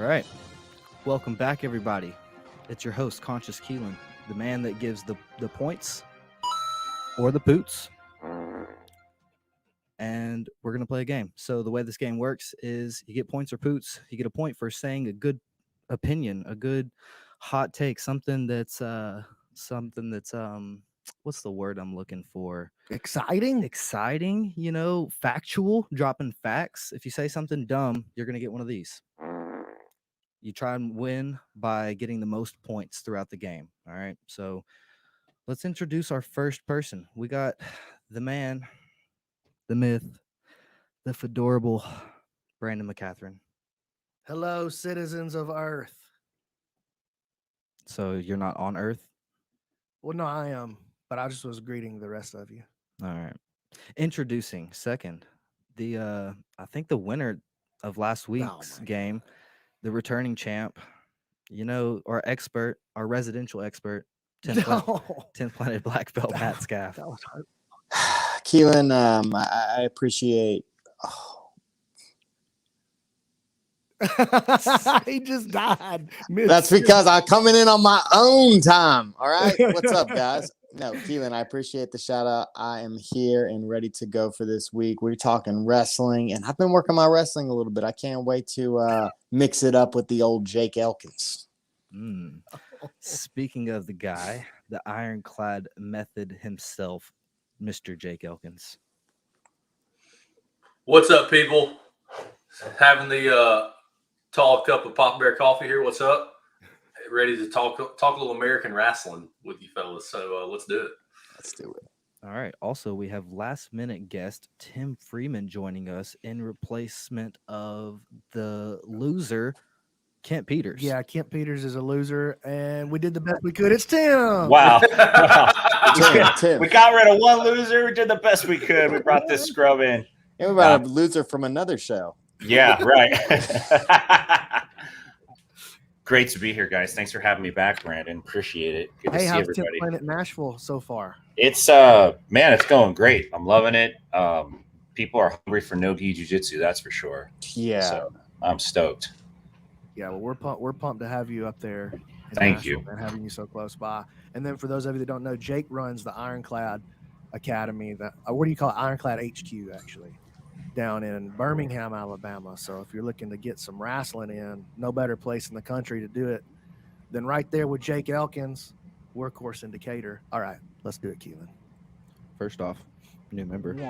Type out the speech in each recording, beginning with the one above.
right. Welcome back, everybody. It's your host, Conscious Keelan, the man that gives the points or the poots. And we're going to play a game. So the way this game works is you get points or poots. You get a point for saying a good opinion, a good hot take, something that's what's the word I'm looking for? Exciting, factual, dropping facts. If you say something dumb, you're going to get one of these. You try and win by getting the most points throughout the game. All right. So let's introduce our first person. We got the man, the myth, the fedorable Brandon McCatherine. Hello, citizens of Earth. So you're not on Earth? Well, no, I am, but I just was greeting the rest of you. All right. Introducing second, I think the winner of last week's game, the returning champ, our expert, our residential expert, 10th Planet Black Belt, Matt Skaff. That was hard. Keelan, I appreciate. He just died. That's because I'm coming in on my own time. All right. What's up, guys? No, Keelan, I appreciate the shout out. I am here and ready to go for this week. We're talking wrestling, and I've been working my wrestling a little bit. I can't wait to mix it up with the old Jake Elkins. Speaking of the guy, the ironclad method himself, Mr. Jake Elkins. What's up, people? Having the tall cup of Pop Bear coffee here. What's up? Ready to talk a little American wrestling with you fellas. So let's do it. Let's do it. All right. Also, we have last minute guest Tim Freeman joining us in replacement of the loser, Kent Peters. Yeah, Kent Peters is a loser, and we did the best we could. It's Tim. Wow. Tim. We got rid of one loser. We did the best we could. We brought this scrub in. And we brought a loser from another show. Yeah, right. Great to be here, guys. Thanks for having me back, Brandon. Appreciate it. Good to see how's everybody. Planet Nashville so far? It's it's going great. I'm loving it. People are hungry for Nogi Jiu-Jitsu, that's for sure. Yeah. So I'm stoked. Yeah, well, we're pumped to have you up there. Thank you. And having you so close by. And then for those of you that don't know, Jake runs the Ironclad Academy. What do you call it? Ironclad HQ, actually, down in Birmingham, Alabama. So if you're looking to get some wrestling in, no better place in the country to do it than right there with Jake Elkins, workhorse in Decatur. All right, let's do it, Keelan. First off, new member. New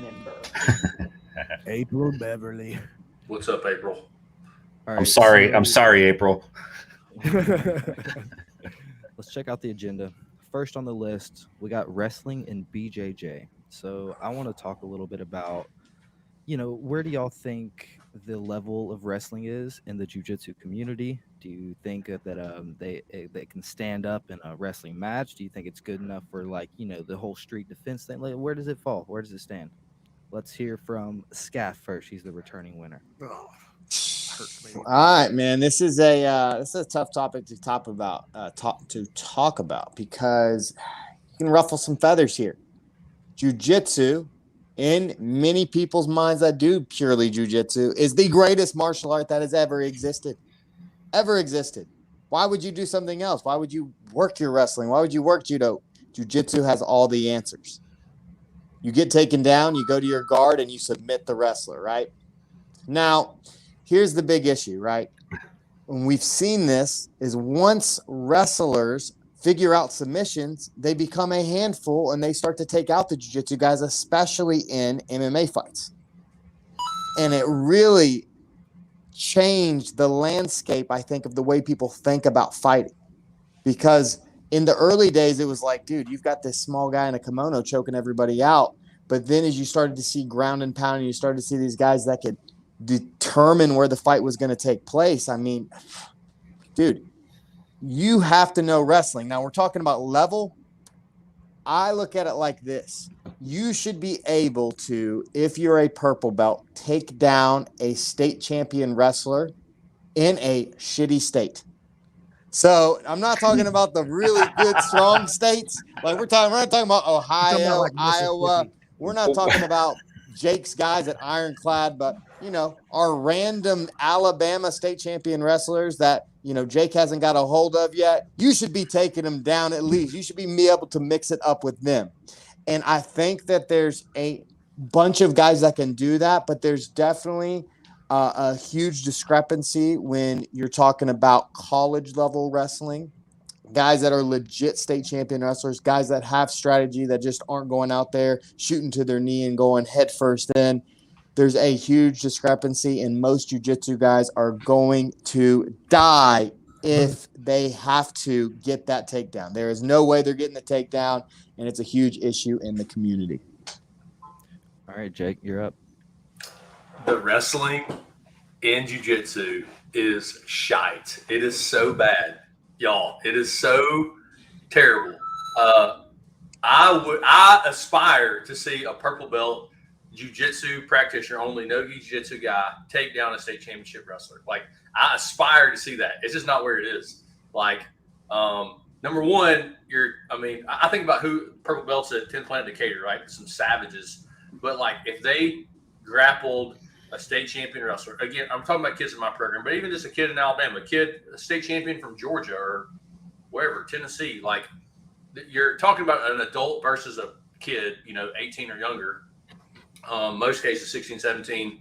member. April Beverly. What's up, April? All right, I'm sorry, April. Let's check out the agenda. First on the list, we got wrestling and BJJ. So I want to talk a little bit about, where do y'all think the level of wrestling is in the jiu-jitsu community? Do you think that they can stand up in a wrestling match? Do you think it's good enough for the whole street defense thing? Like, where does it fall? Where does it stand? Let's hear from Skaff first. He's the returning winner. Oh, all right, man. This is a tough topic to talk about because you can ruffle some feathers here. Jiu-jitsu, in many people's minds that do purely jiu-jitsu, is the greatest martial art that has ever existed. Ever existed. Why would you do something else? Why would you work your wrestling? Why would you work judo? Jiu-jitsu has all the answers. You get taken down, you go to your guard, and you submit the wrestler, right? Now, here's the big issue, right? And we've seen this is once wrestlers figure out submissions, they become a handful and they start to take out the jiu-jitsu guys, especially in MMA fights. And it really changed the landscape, I think, of the way people think about fighting. Because in the early days, it was like, dude, you've got this small guy in a kimono choking everybody out. But then as you started to see ground and pound, and you started to see these guys that could determine where the fight was going to take place. I mean, dude, you have to know wrestling. Now, we're talking about level. I look at it like this. You should be able to, if you're a purple belt, take down a state champion wrestler in a shitty state. So I'm not talking about the really good, strong states. Like we're not talking about Ohio, Iowa. We're not talking about Jake's guys at Ironclad, but, you know, our random Alabama state champion wrestlers that, you know, Jake hasn't got a hold of yet, you should be taking them down at least. You should be able to mix it up with them. And I think that there's a bunch of guys that can do that, but there's definitely a huge discrepancy when you're talking about college level wrestling. Guys that are legit state champion wrestlers, guys that have strategy that just aren't going out there shooting to their knee and going head first in. There's a huge discrepancy, and most jiu-jitsu guys are going to die if they have to get that takedown. There is no way they're getting the takedown, and it's a huge issue in the community. All right, Jake, you're up. The wrestling in jiu-jitsu is shite. It is so bad, y'all. It is so terrible. I aspire to see a purple belt jiu-jitsu practitioner only, Nogi Jiu-Jitsu guy take down a state championship wrestler. Like, I aspire to see that. It's just not where it is. Like, number one, I think about who purple belts at 10th Planet Decatur, right? Some savages. But, like, if they grappled a state champion wrestler, again, I'm talking about kids in my program, but even just a kid in Alabama, a state champion from Georgia or wherever, Tennessee, like, you're talking about an adult versus a kid, 18 or younger. Most cases 16, 17,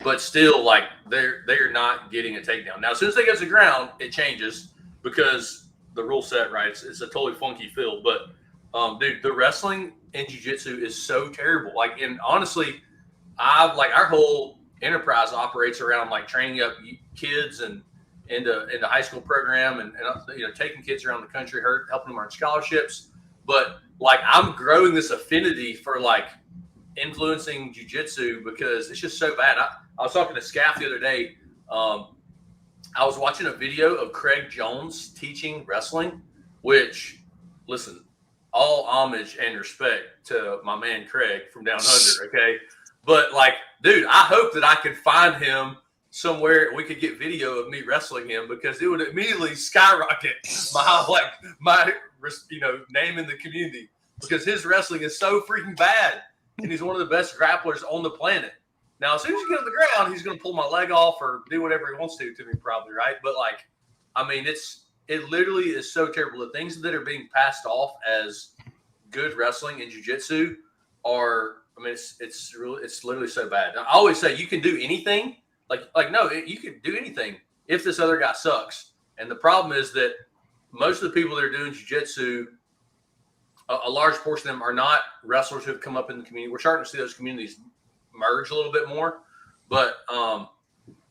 but still, like, they're not getting a takedown. Now, as soon as they get to the ground, it changes because the rule set, right? It's a totally funky field. But, dude, the wrestling in jiu-jitsu is so terrible. Like, and honestly, our whole enterprise operates around, like, training up kids and into high school program and taking kids around the country, helping them earn scholarships. But, like, I'm growing this affinity for, like, influencing jiu-jitsu because it's just so bad. I was talking to Skaff the other day. I was watching a video of Craig Jones teaching wrestling, which, listen, all homage and respect to my man Craig from down under, okay? But, like, dude, I hope that I could find him somewhere we could get video of me wrestling him because it would immediately skyrocket my name in the community because his wrestling is so freaking bad. And he's one of the best grapplers on the planet. Now, as soon as you get on the ground, he's going to pull my leg off or do whatever he wants to me, probably, right? But, like, I mean, it literally is so terrible. The things that are being passed off as good wrestling in jiu-jitsu are, I mean, it's literally so bad. Now, I always say you can do anything. No, you can do anything if this other guy sucks. And the problem is that most of the people that are doing jiu-jitsu, a large portion of them are not wrestlers who have come up in the community. We're starting to see those communities merge a little bit more. But,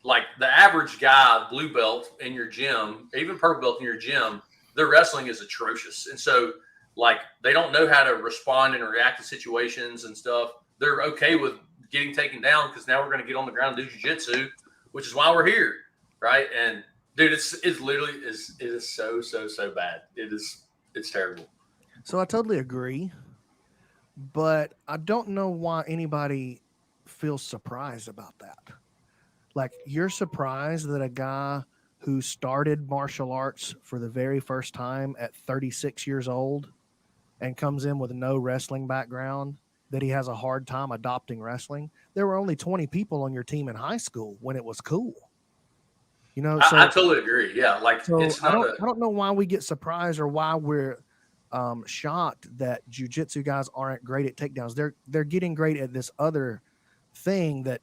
like, the average guy, blue belt in your gym, even purple belt in your gym, their wrestling is atrocious. And so, like, they don't know how to respond and react to situations and stuff. They're okay with getting taken down because now we're going to get on the ground and do jiu-jitsu, which is why we're here, right? And, dude, it literally is so bad. It's terrible. So I totally agree, but I don't know why anybody feels surprised about that. Like, you're surprised that a guy who started martial arts for the very first time at 36 years old and comes in with no wrestling background, that he has a hard time adopting wrestling. There were only 20 people on your team in high school when it was cool. So I totally agree. Yeah, like, so it's I not don't know why we get surprised or why we're shocked that jiu-jitsu guys aren't great at takedowns. They're getting great at this other thing that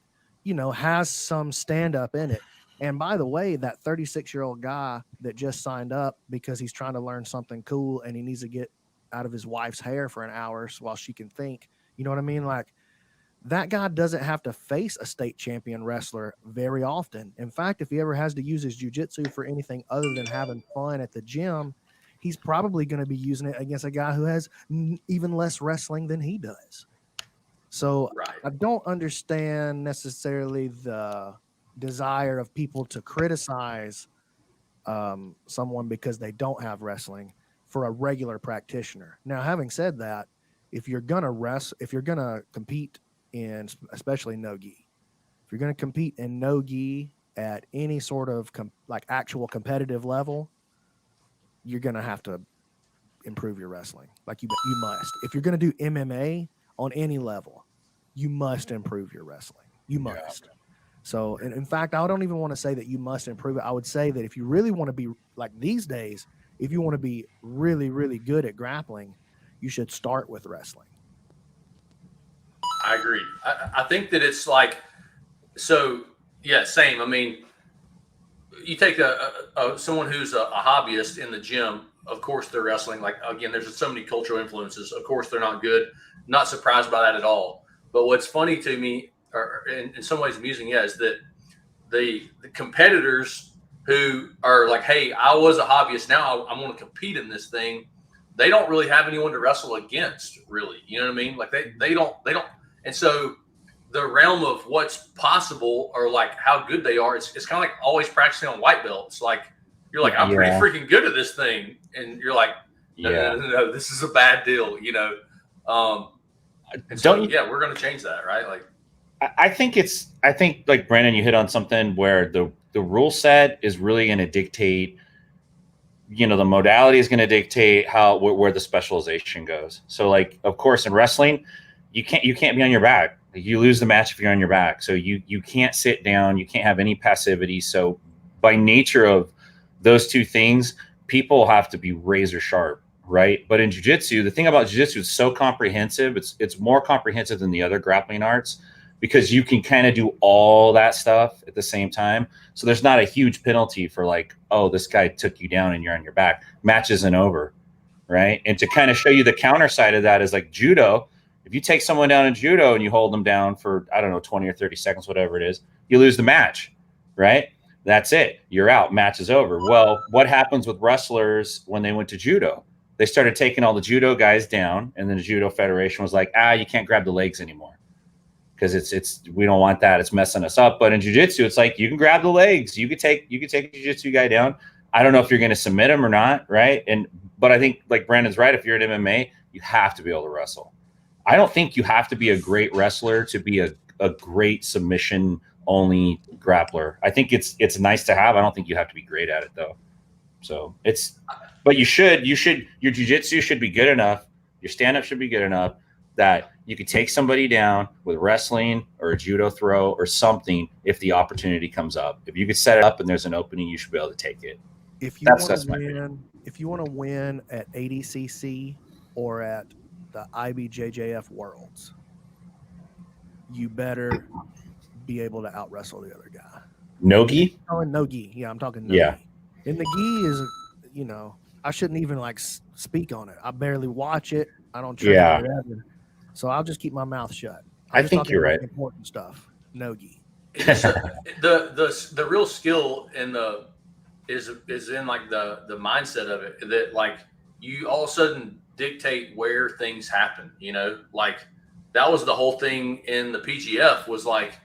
has some stand-up in it. And by the way, that 36-year-old guy that just signed up because he's trying to learn something cool and he needs to get out of his wife's hair for an hour while she can think, you know what I mean? Like, that guy doesn't have to face a state champion wrestler very often. In fact, if he ever has to use his jiu-jitsu for anything other than having fun at the gym, he's probably going to be using it against a guy who has even less wrestling than he does. So right. I don't understand necessarily the desire of people to criticize someone because they don't have wrestling for a regular practitioner. Now, having said that, if you're going to compete in, especially Nogi, if you're going to compete in Nogi at any sort of actual competitive level, you're going to have to improve your wrestling. Like, you must. If you're going to do MMA on any level, you must improve your wrestling. You must. So, and in fact, I don't even want to say that you must improve it. I would say that if you really want to be like these days, if you want to be really, really good at grappling, you should start with wrestling. I agree. I think that it's like, so yeah, same. I mean, you take someone who's a hobbyist in the gym, of course they're wrestling. Like, again, there's so many cultural influences. Of course they're not good. Not surprised by that at all. But what's funny to me, or in some ways amusing, is that the competitors who are like, hey, I was a hobbyist, now I'm going to compete in this thing. They don't really have anyone to wrestle against, really. You know what I mean? Like they don't. And so the realm of what's possible, or like how good they are, it's kind of like always practicing on white belts. Like you're like, I'm pretty freaking good at this thing, and you're like, no, this is a bad deal, you know. And so, we're going to change that, right? Like, I think like Brandon, you hit on something where the rule set is really going to dictate, you know, the modality is going to dictate where the specialization goes. So like, of course, in wrestling, you can't be on your back. You lose the match if you're on your back. So you can't sit down. You can't have any passivity. So by nature of those two things, people have to be razor sharp, right? But in jiu-jitsu, the thing about jiu-jitsu is so comprehensive. It's more comprehensive than the other grappling arts, because you can kind of do all that stuff at the same time. So there's not a huge penalty for like, oh, this guy took you down and you're on your back. Match isn't over, right? And to kind of show you the counter side of that is like judo. If you take someone down in judo and you hold them down for, I don't know, 20 or 30 seconds, whatever it is, you lose the match, right? That's it. You're out. Match is over. Well, what happens with wrestlers when they went to judo? They started taking all the judo guys down, and then the judo federation was like, you can't grab the legs anymore, because we don't want that. It's messing us up. But in jiu-jitsu, it's like you can grab the legs. You could take a jiu-jitsu guy down. I don't know if you're going to submit him or not, right? But I think like Brandon's right. If you're at MMA, you have to be able to wrestle. I don't think you have to be a great wrestler to be a great submission only grappler. I think it's nice to have. I don't think you have to be great at it though. So but your jiu-jitsu should be good enough. Your stand-up should be good enough that you could take somebody down with wrestling or a judo throw or something if the opportunity comes up. If you could set it up and there's an opening, you should be able to take it. If you want to win at ADCC or at the IBJJF Worlds, you better be able to out wrestle the other guy. Nogi? Oh, and Nogi. Yeah, I'm talking Nogi. Yeah. And the gi is, you know, I shouldn't even like speak on it. I barely watch it. I don't train it ever. So I'll just keep my mouth shut. I think you're right. Important stuff. Nogi. The real skill is in like the mindset of it, that like you all of a sudden dictate where things happen, you know, like that was the whole thing in the PGF was like,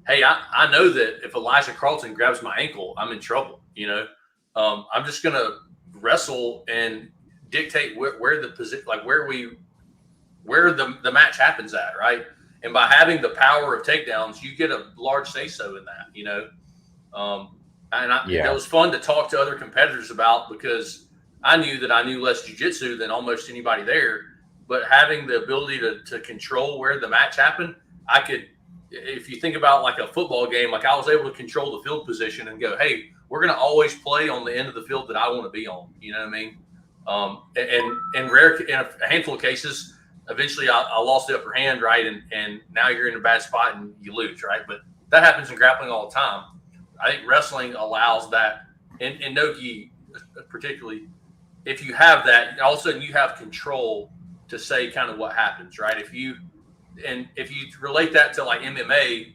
hey, I know that if Elijah Carlton grabs my ankle, I'm in trouble, you know. I'm just going to wrestle and dictate where the position, like where the match happens at, right? And by having the power of takedowns, you get a large say-so in that, you know. It was fun to talk to other competitors about, because I knew that I knew less jiu-jitsu than almost anybody there, but having the ability to control where the match happened, I could, if you think about like a football game, like I was able to control the field position and go, hey, we're going to always play on the end of the field that I want to be on. You know what I mean? In a handful of cases, eventually I lost the upper hand, right? And now you're in a bad spot and you lose, right? But that happens in grappling all the time. I think wrestling allows that, and Nogi particularly, if you have that, all of a sudden you have control to say kind of what happens, right? If you relate that to like MMA,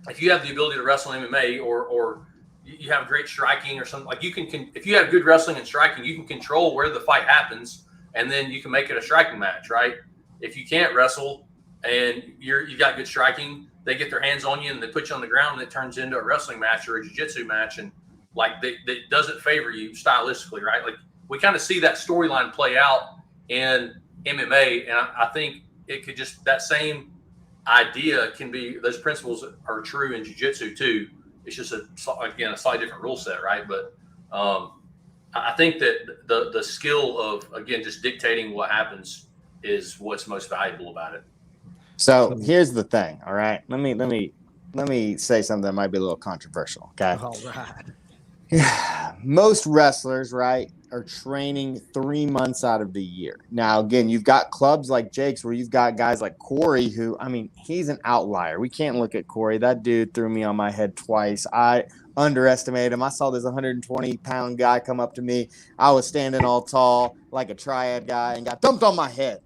if you have the ability to wrestle in MMA, or you have great striking or something, like you can if you have good wrestling and striking, you can control where the fight happens, and then you can make it a striking match, right? If you can't wrestle and you got good striking, they get their hands on you and they put you on the ground, and it turns into a wrestling match or a jiu-jitsu match, and like that doesn't favor you stylistically, right? Like we kind of see that storyline play out in MMA, and I think it could just, that same idea can be, those principles are true in jiu-jitsu too. It's just a slightly different rule set, right? But I think that the skill of, again, just dictating what happens is what's most valuable about it. So here's the thing. All right, let me say something that might be a little controversial. Okay. All right. Most wrestlers, right, are training 3 months out of the year. Now, again, you've got clubs like Jake's where you've got guys like Corey, who, I mean, he's an outlier. We can't look at Corey. That dude threw me on my head twice. I underestimated him. I saw this 120-pound guy come up to me. I was standing all tall like a triad guy and got dumped on my head.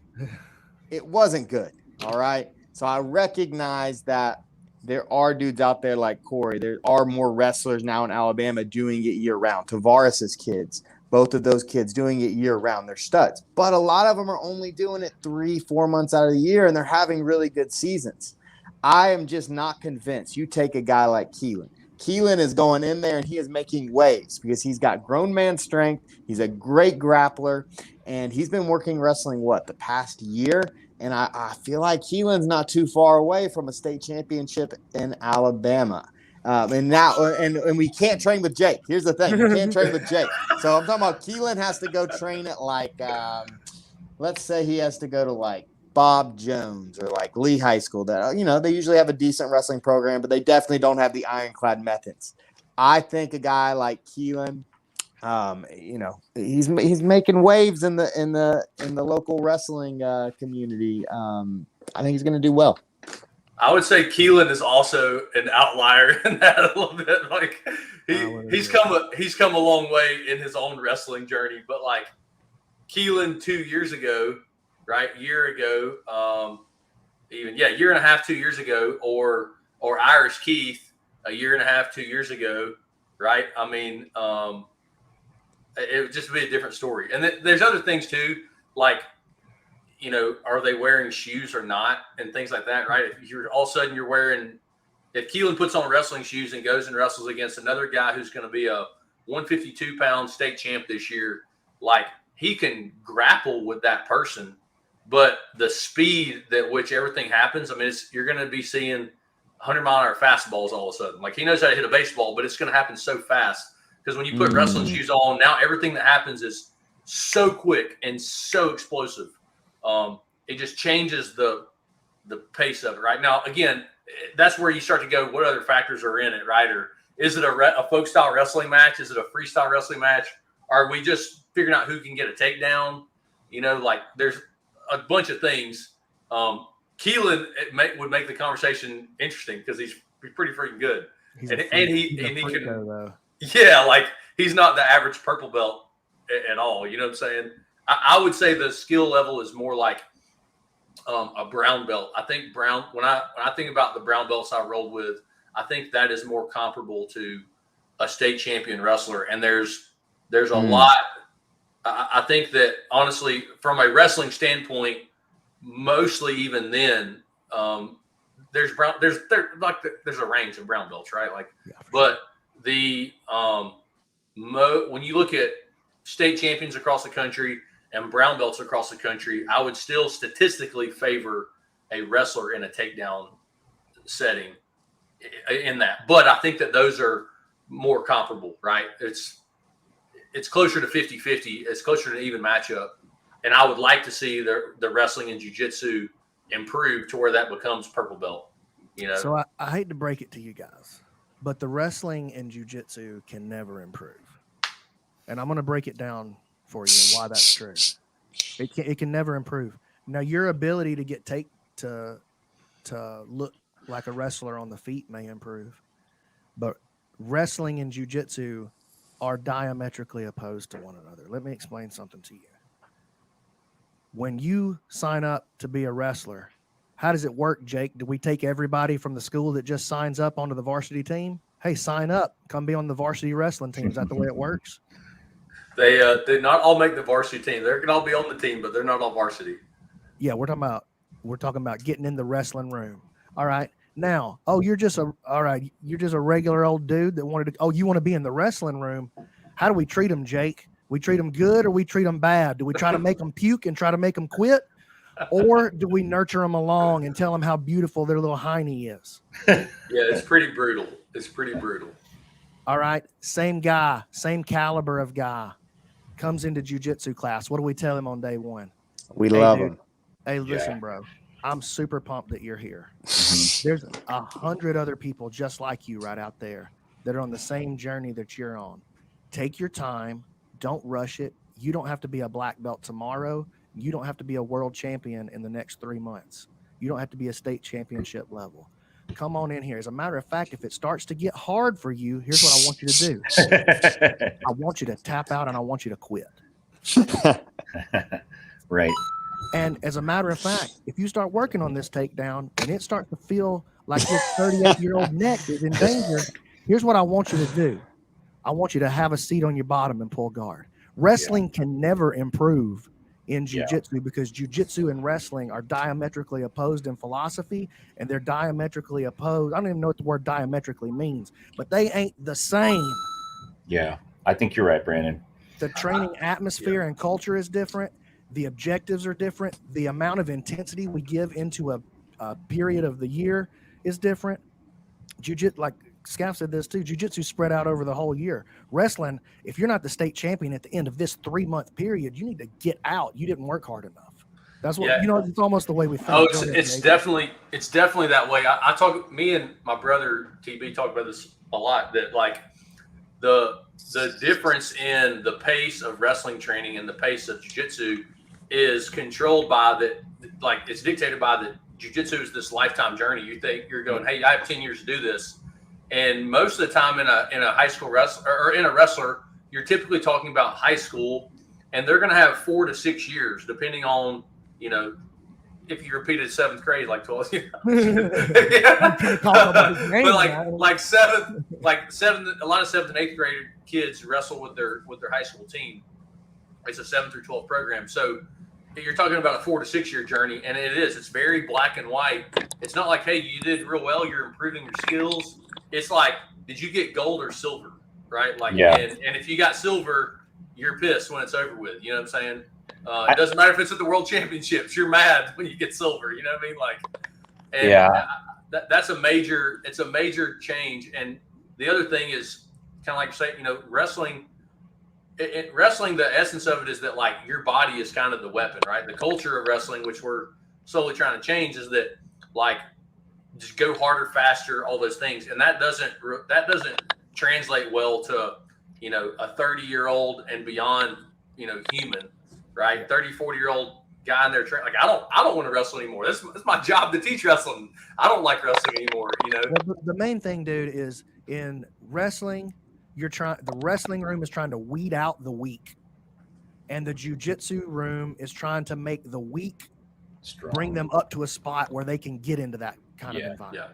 It wasn't good. All right. So I recognize that there are dudes out there like Corey. There are more wrestlers now in Alabama doing it year round. Tavares's kids, both of those kids doing it year round. They're studs. But a lot of them are only doing it 3-4 months out of the year, and they're having really good seasons. I am just not convinced. You take a guy like Keelan. Keelan is going in there, and he is making waves because he's got grown man strength. He's a great grappler, and he's been working wrestling, the past year? And I feel like Keelan's not too far away from a state championship in Alabama. And we can't train with Jake. Here's the thing. We can't train with Jake. So I'm talking about Keelan has to go train at let's say he has to go to Bob Jones or Lee High School. That, they usually have a decent wrestling program, but they definitely don't have the ironclad methods. I think a guy like Keelan, he's making waves in the local wrestling community. I think he's going to do well. I would say Keelan is also an outlier in that a little bit. He's come a long way in his own wrestling journey, but Keelan 2 years ago, right? Year ago, year and a half, 2 years ago, or Irish Keith a year and a half, 2 years ago, right? I mean, it would just be a different story. And there's other things too, are they wearing shoes or not and things like that, right? If you're all of a sudden if Keelan puts on wrestling shoes and goes and wrestles against another guy who's going to be a 152-pound state champ this year, he can grapple with that person, but the speed at which everything happens, I mean, you're going to be seeing 100-mile-an-hour fastballs all of a sudden. He knows how to hit a baseball, but it's going to happen so fast. Because when you put wrestling shoes on, now everything that happens is so quick and so explosive. It just changes the pace of it. Right now, again, that's where you start to go. What other factors are in it, right? Or is it a folk style wrestling match? Is it a freestyle wrestling match? Are we just figuring out who can get a takedown? There's a bunch of things. Keelan would make the conversation interesting because he's pretty freaking good, he can. Though. Yeah, he's not the average purple belt at all. You know what I'm saying? I would say the skill level is more like a brown belt. I think when I think about the brown belts I rolled with, I think that is more comparable to a state champion wrestler. And there's a lot. I think that honestly, from a wrestling standpoint, mostly even then, there's a range of brown belts, right? But the when you look at state champions across the country and brown belts across the country, I would still statistically favor a wrestler in a takedown setting in that. But I think that those are more comparable, right? It's closer to 50-50. It's closer to an even matchup. And I would like to see the wrestling and jiu-jitsu improve to where that becomes purple belt. So I hate to break it to you guys, but the wrestling and jiu-jitsu can never improve. And I'm going to break it down for you and why that's true. It can never improve. Now, your ability to get to look like a wrestler on the feet may improve, but wrestling and jiu-jitsu are diametrically opposed to one another. Let me explain something to you. When you sign up to be a wrestler, how does it work, Jake? Do we take everybody from the school that just signs up onto the varsity team? Hey, sign up, come be on the varsity wrestling team. Is that the way it works? They not all make the varsity team. They can all be on the team, but they're not all varsity. Yeah, we're talking about getting in the wrestling room. All right. Now, you're just a regular old dude that wanted to. You want to be in the wrestling room? How do we treat them, Jake? We treat them good or we treat them bad? Do we try to make them puke and try to make them quit? Or do we nurture them along and tell them how beautiful their little hiney is? Yeah, it's pretty brutal. All right. Same guy, same caliber of guy comes into jiu-jitsu class. What do we tell him on day one? We love him. Hey, listen, bro. I'm super pumped that you're here. Mhm. There's 100 other people just like you right out there that are on the same journey that you're on. Take your time. Don't rush it. You don't have to be a black belt tomorrow. You don't have to be a world champion in the next 3 months. You don't have to be a state championship level. Come on in here. As a matter of fact, if it starts to get hard for you, here's what I want you to do. I want you to tap out and I want you to quit. Right. And as a matter of fact, if you start working on this takedown and it starts to feel like your 38-year-old neck is in danger, here's what I want you to do. I want you to have a seat on your bottom and pull guard. Wrestling can never improve in jiu-jitsu because jiu-jitsu and wrestling are diametrically opposed in philosophy, and they're diametrically opposed. I don't even know what the word diametrically means, but they ain't the same. Yeah, I think you're right, Brandon. The training atmosphere and culture is different. The objectives are different. The amount of intensity we give into a period of the year is different. Jiu-jitsu, like Skaff said this too, jiu-jitsu spread out over the whole year. Wrestling, if you're not the state champion at the end of this 3-month period, you need to get out. You didn't work hard enough. That's what it's almost the way we think. Oh, it's definitely that way. I talk, me and my brother TB talk about this a lot, that like the difference in the pace of wrestling training and the pace of jiu-jitsu is controlled by it's dictated by the jiu-jitsu is this lifetime journey. You think you're going, hey, I have 10 years to do this. And most of the time in a high school wrestler or in a wrestler, you're typically talking about high school, and they're going to have 4 to 6 years, depending on, if you repeated 7th grade, like 12 years. But like seventh, a lot of 7th and 8th grade kids wrestle with their high school team. It's a 7 through 12 program. So you're talking about a 4 to 6 year journey, and it's very black and white. It's not like, hey, you did real well, you're improving your skills. It's like, did you get gold or silver, right? Like, and if you got silver, you're pissed when it's over with. You know what I'm saying? It doesn't matter if it's at the World Championships. You're mad when you get silver. You know what I mean? Like, that's a major. It's a major change. And the other thing is kind of like you say, wrestling. Wrestling, the essence of it is that like your body is kind of the weapon, right? The culture of wrestling, which we're slowly trying to change, is that like just go harder, faster, all those things, and that doesn't translate well to a 30-year-old and beyond human, right? 30, 40-year-old guy in there like I don't want to wrestle anymore. That's my job to teach wrestling. I don't like wrestling anymore. Well, the main thing, dude, is in wrestling. The wrestling room is trying to weed out the weak, and the jiu-jitsu room is trying to make the weak strong. Bring them up to a spot where they can get into that kind of environment.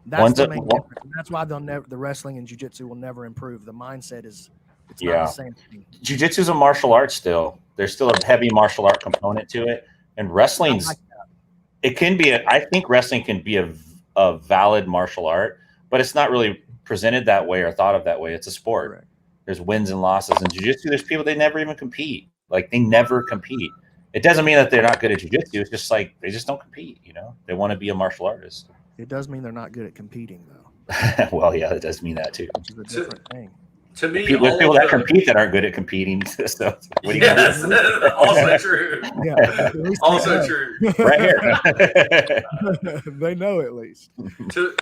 That's the main difference. And that's why the wrestling and jiu-jitsu will never improve. The mindset it's not the same thing. Jiu-jitsu is a martial art still. There's still a heavy martial art component to it, and wrestling's it can be. I think wrestling can be a valid martial art, but it's not really presented that way or thought of that way. It's a sport. Correct. There's wins and losses. In jiu-jitsu, there's people, they never even compete. Like, they never compete. It doesn't mean that they're not good at jiu-jitsu. It's just like they just don't compete, They want to be a martial artist. It does mean they're not good at competing, though. Well, yeah, it does mean that too. Which is a different thing. To me, there's people that compete that aren't good at competing. So yes, also true. Yeah, also true. Right here. They know at least. To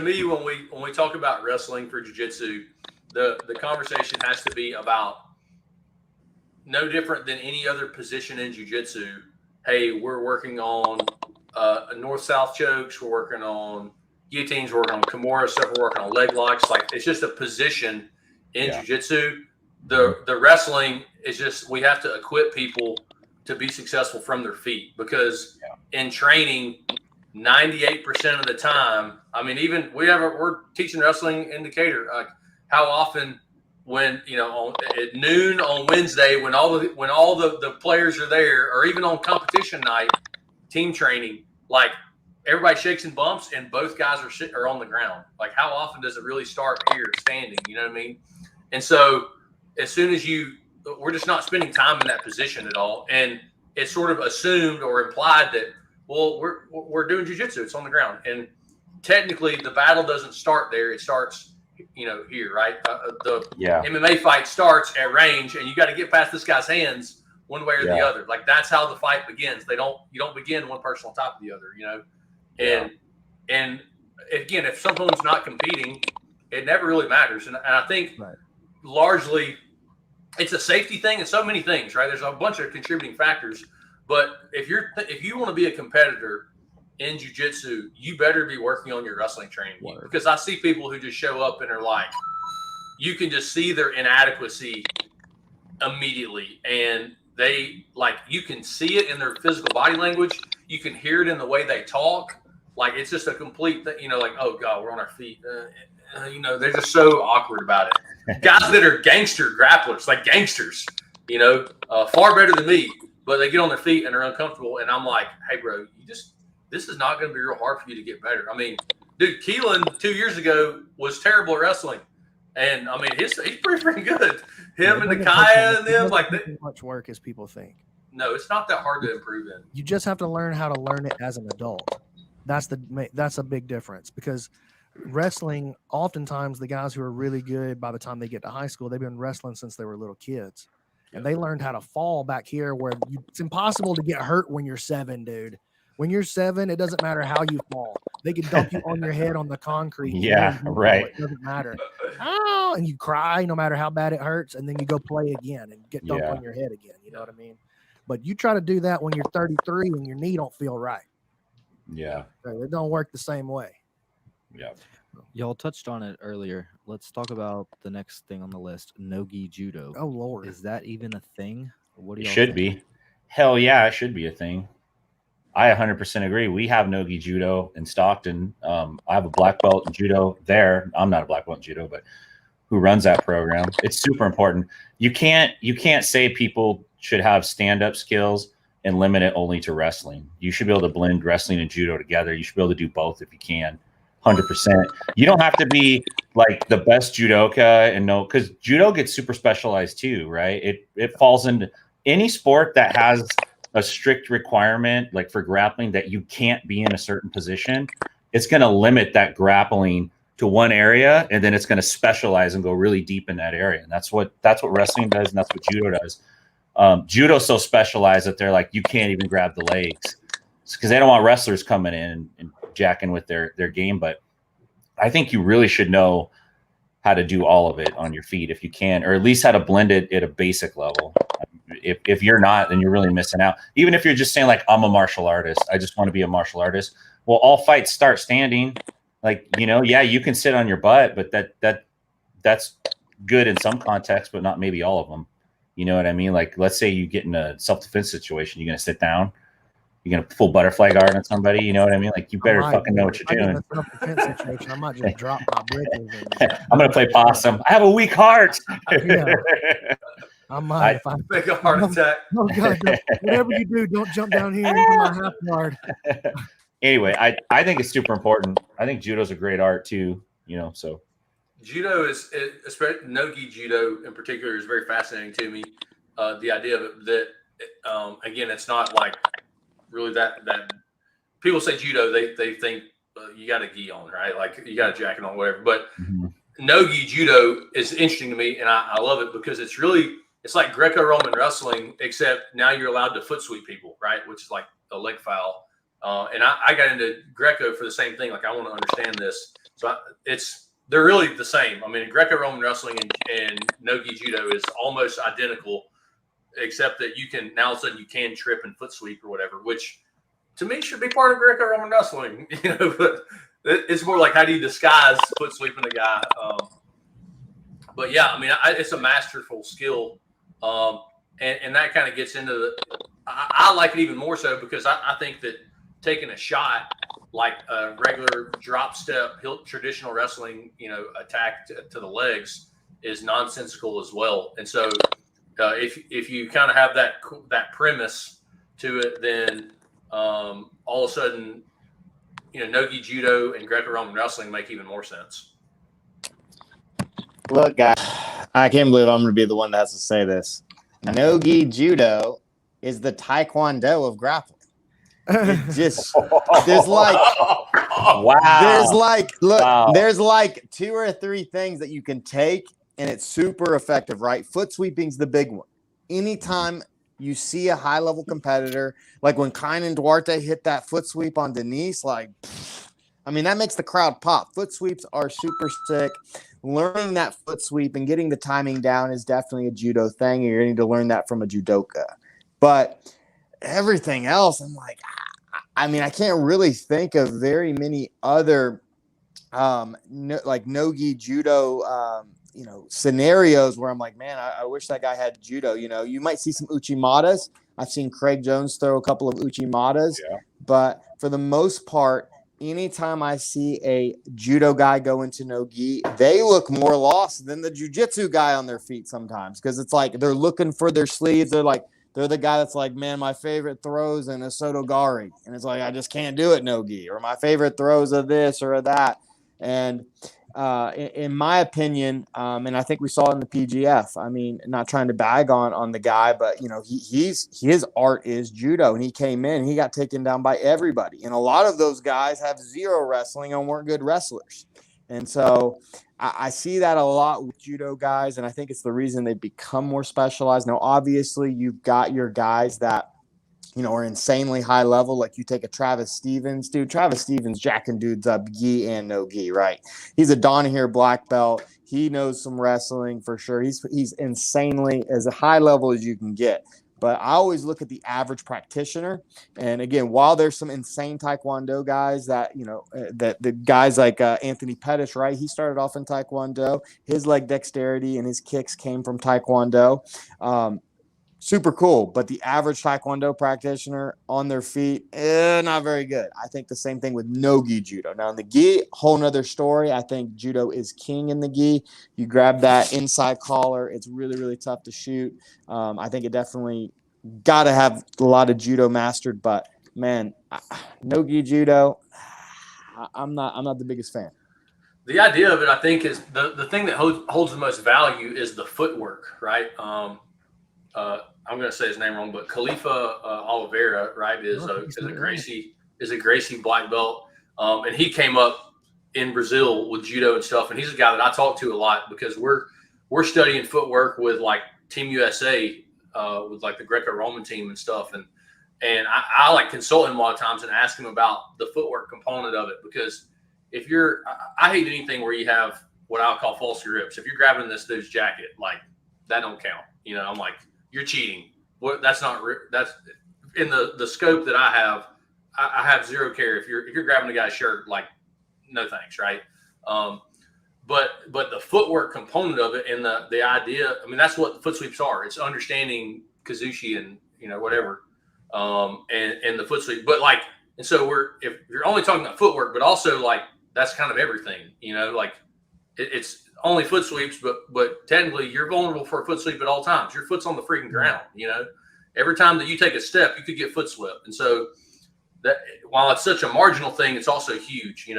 me, when we talk about wrestling for jiu-jitsu, the conversation has to be about no different than any other position in jiu-jitsu. Hey, we're working on north-south chokes. We're working on guillotines. We're working on kimura stuff. We're working on leg locks. Like, it's just a position. In jiu-jitsu, the wrestling is just, we have to equip people to be successful from their feet, because in training, 98% of the time, I mean, even we're teaching wrestling in Decatur. How often when at noon on Wednesday, when all the players are there, or even on competition night, team training, like everybody shakes and bumps, and both guys are on the ground. Like, how often does it really start here standing? You know what I mean? And so as soon as we're just not spending time in that position at all. And it's sort of assumed or implied that, well, we're doing jiu-jitsu. It's on the ground. And technically the battle doesn't start there. It starts, here, right? The MMA fight starts at range, and you got to get past this guy's hands one way or the other. Like that's how the fight begins. You don't begin one person on top of the other, you know. And again, if someone's not competing, it never really matters. And I think largely it's a safety thing and so many things, right? There's a bunch of contributing factors. But if you want to be a competitor in jiu-jitsu, you better be working on your wrestling training. Because I see people who just show up and are like, you can just see their inadequacy immediately. And they like, you can see it in their physical body language. You can hear it in the way they talk. Like, it's just a complete thing, you know, like, oh God, we're on our feet. You know, they're just so awkward about it. Guys that are gangster grapplers, like gangsters, you know, far better than me, but they get on their feet and are uncomfortable. And I'm like, hey bro, this is not going to be real hard for you to get better. I mean, dude, Keelan 2 years ago was terrible at wrestling. And I mean, he's pretty freaking good. Him and Nakaya and them, like as much work as people think. No, it's not that hard to improve in. You just have to learn how to learn it as an adult. That's a big difference, because wrestling, oftentimes the guys who are really good by the time they get to high school, they've been wrestling since they were little kids. And they learned how to fall back here where it's impossible to get hurt when you're 7, dude. When you're 7, it doesn't matter how you fall. They can dump you on your head on the concrete. Yeah, right. It doesn't matter. Oh, and you cry no matter how bad it hurts, and then you go play again and get dumped on your head again. You know what I mean? But you try to do that when you're 33 and your knee don't feel right. Yeah. It don't work the same way. Yeah. Y'all touched on it earlier. Let's talk about the next thing on the list, Nogi Judo. Oh, Lord. Is that even a thing? What do It y'all should think? be. Hell yeah, it should be a thing. I 100% agree. We have Nogi Judo in Stockton. I have a black belt in judo there. I'm not a black belt in judo, but who runs that program? It's super important. You can't say people should have stand-up skills and limit it only to wrestling. You should be able to blend wrestling and judo together. You should be able to do both if you can. 100%. You don't have to be like the best judoka and no, because judo gets super specialized too, right? It falls into any sport that has a strict requirement, like for grappling, that you can't be in a certain position. It's going to limit that grappling to one area, and then it's going to specialize and go really deep in that area. And that's what wrestling does, and that's what judo does. Judo's so specialized that they're like, you can't even grab the legs because they don't want wrestlers coming in and jacking with their game. But I think you really should know how to do all of it on your feet if you can, or at least how to blend it at a basic level. If you're not, then you're really missing out. Even if you're just saying like, I'm a martial artist, I just want to be a martial artist. Well, all fights start standing. Like, you know, yeah, you can sit on your butt, but that's good in some contexts, but not maybe all of them. You know what I mean? Like, let's say you get in a self-defense situation, you're going to sit down, you're going to full butterfly guard on somebody. You know what I mean? Like, you better fucking know what you're doing. In a self-defense situation, I might just drop my britches. I'm going to play possum. I have a weak heart. Yeah. I might. If I make a heart attack. Oh God! Whatever you do, don't jump down here into my half guard. Anyway, I think it's super important. I think judo's a great art too. You know, so judo is, especially Nogi Judo in particular, is very fascinating to me. The idea of it that again, it's not like really that people say judo, they think you got a gi on, right? Like you got a jacket on, whatever. But Nogi Judo is interesting to me, and I love it because it's like Greco-Roman wrestling, except now you're allowed to foot sweep people, right? Which is like a leg foul. And I got into Greco for the same thing. Like, I want to understand this. So they're really the same. I mean, Greco-Roman wrestling and Nogi Judo is almost identical, except that you can, now all of a sudden you can trip and foot sweep or whatever, which to me should be part of Greco-Roman wrestling, you know, but it's more like, how do you disguise foot sweeping a guy? But yeah, I mean, it's a masterful skill. And that kind of gets into I like it even more so because I think that taking a shot, like a regular drop step, traditional wrestling, you know, attack to the legs is nonsensical as well. And so if you kind of have that premise to it, then all of a sudden, you know, Nogi Judo and Greco-Roman wrestling make even more sense. Look, guys, I can't believe I'm going to be the one that has to say this. Nogi Judo is the Taekwondo of grappling. It just there's like there's like 2 or 3 things that you can take, and it's super effective, right? Foot sweeping's the big one. Anytime you see a high level competitor, like when Kainan Duarte hit that foot sweep on Denise, like, I mean, that makes the crowd pop. Foot sweeps are super sick. Learning that foot sweep and getting the timing down is definitely a judo thing. And you're going to need to learn that from a judoka. But everything else, I'm like, I mean, I can't really think of very many other like Nogi Judo scenarios where I'm like, man, I wish that guy had judo. You might see some Uchimatas. I've seen Craig Jones throw a couple of Uchimatas, but for the most part, anytime I see a judo guy go into Nogi, they look more lost than the jiu-jitsu guy on their feet sometimes, because it's like they're looking for their sleeves. They're the guy that's like, man, my favorite throws in a Sotogari, and it's like, I just can't do it Nogi, or my favorite throws of this or of that. And in my opinion, and I think we saw it in the PGF. I mean, not trying to bag on the guy, but his art is judo, and he came in, he got taken down by everybody, and a lot of those guys have zero wrestling and weren't good wrestlers, and so I see that a lot with judo guys, and I think it's the reason they've become more specialized. Now, obviously, you've got your guys that are insanely high level. Like you take a Travis Stevens, dude. Travis Stevens jacking dudes up gi and no gi, right? He's a Donahere black belt. He knows some wrestling for sure. He's insanely as a high level as you can get. But I always look at the average practitioner. And again, while there's some insane Taekwondo guys that, that the guys like Anthony Pettis, right? He started off in Taekwondo. His leg dexterity and his kicks came from Taekwondo. Super cool, but the average Taekwondo practitioner on their feet, not very good. I think the same thing with Nogi Judo. Now in the gi, whole nother story. I think judo is king in the gi. You grab that inside collar, it's really, really tough to shoot. I think it definitely got to have a lot of judo mastered, but man, Nogi Judo, I'm not the biggest fan. The idea of it, I think, is the thing that holds the most value is the footwork, right? I'm going to say his name wrong, but Khalifa Oliveira, right, is a Gracie black belt, and he came up in Brazil with judo and stuff, and he's a guy that I talk to a lot because we're studying footwork with like Team USA, with like the Greco-Roman team and stuff, and I like consult him a lot of times and ask him about the footwork component of it, because if I hate anything where you have what I'll call false grips. If you're grabbing this dude's jacket, like that don't count. I'm like, you're cheating. That's in the scope that I have. I have zero care if you're grabbing a guy's shirt, like, no thanks, right? But the footwork component of it and the idea, I mean, that's what the foot sweeps are. It's understanding Kazushi and whatever, and the foot sweep. But like, and so if you're only talking about footwork, but also like that's kind of everything, like it's only foot sweeps, but technically you're vulnerable for a foot sweep at all times. Your foot's on the freaking ground. Every time that you take a step, you could get foot slipped. And so that, while it's such a marginal thing, it's also huge.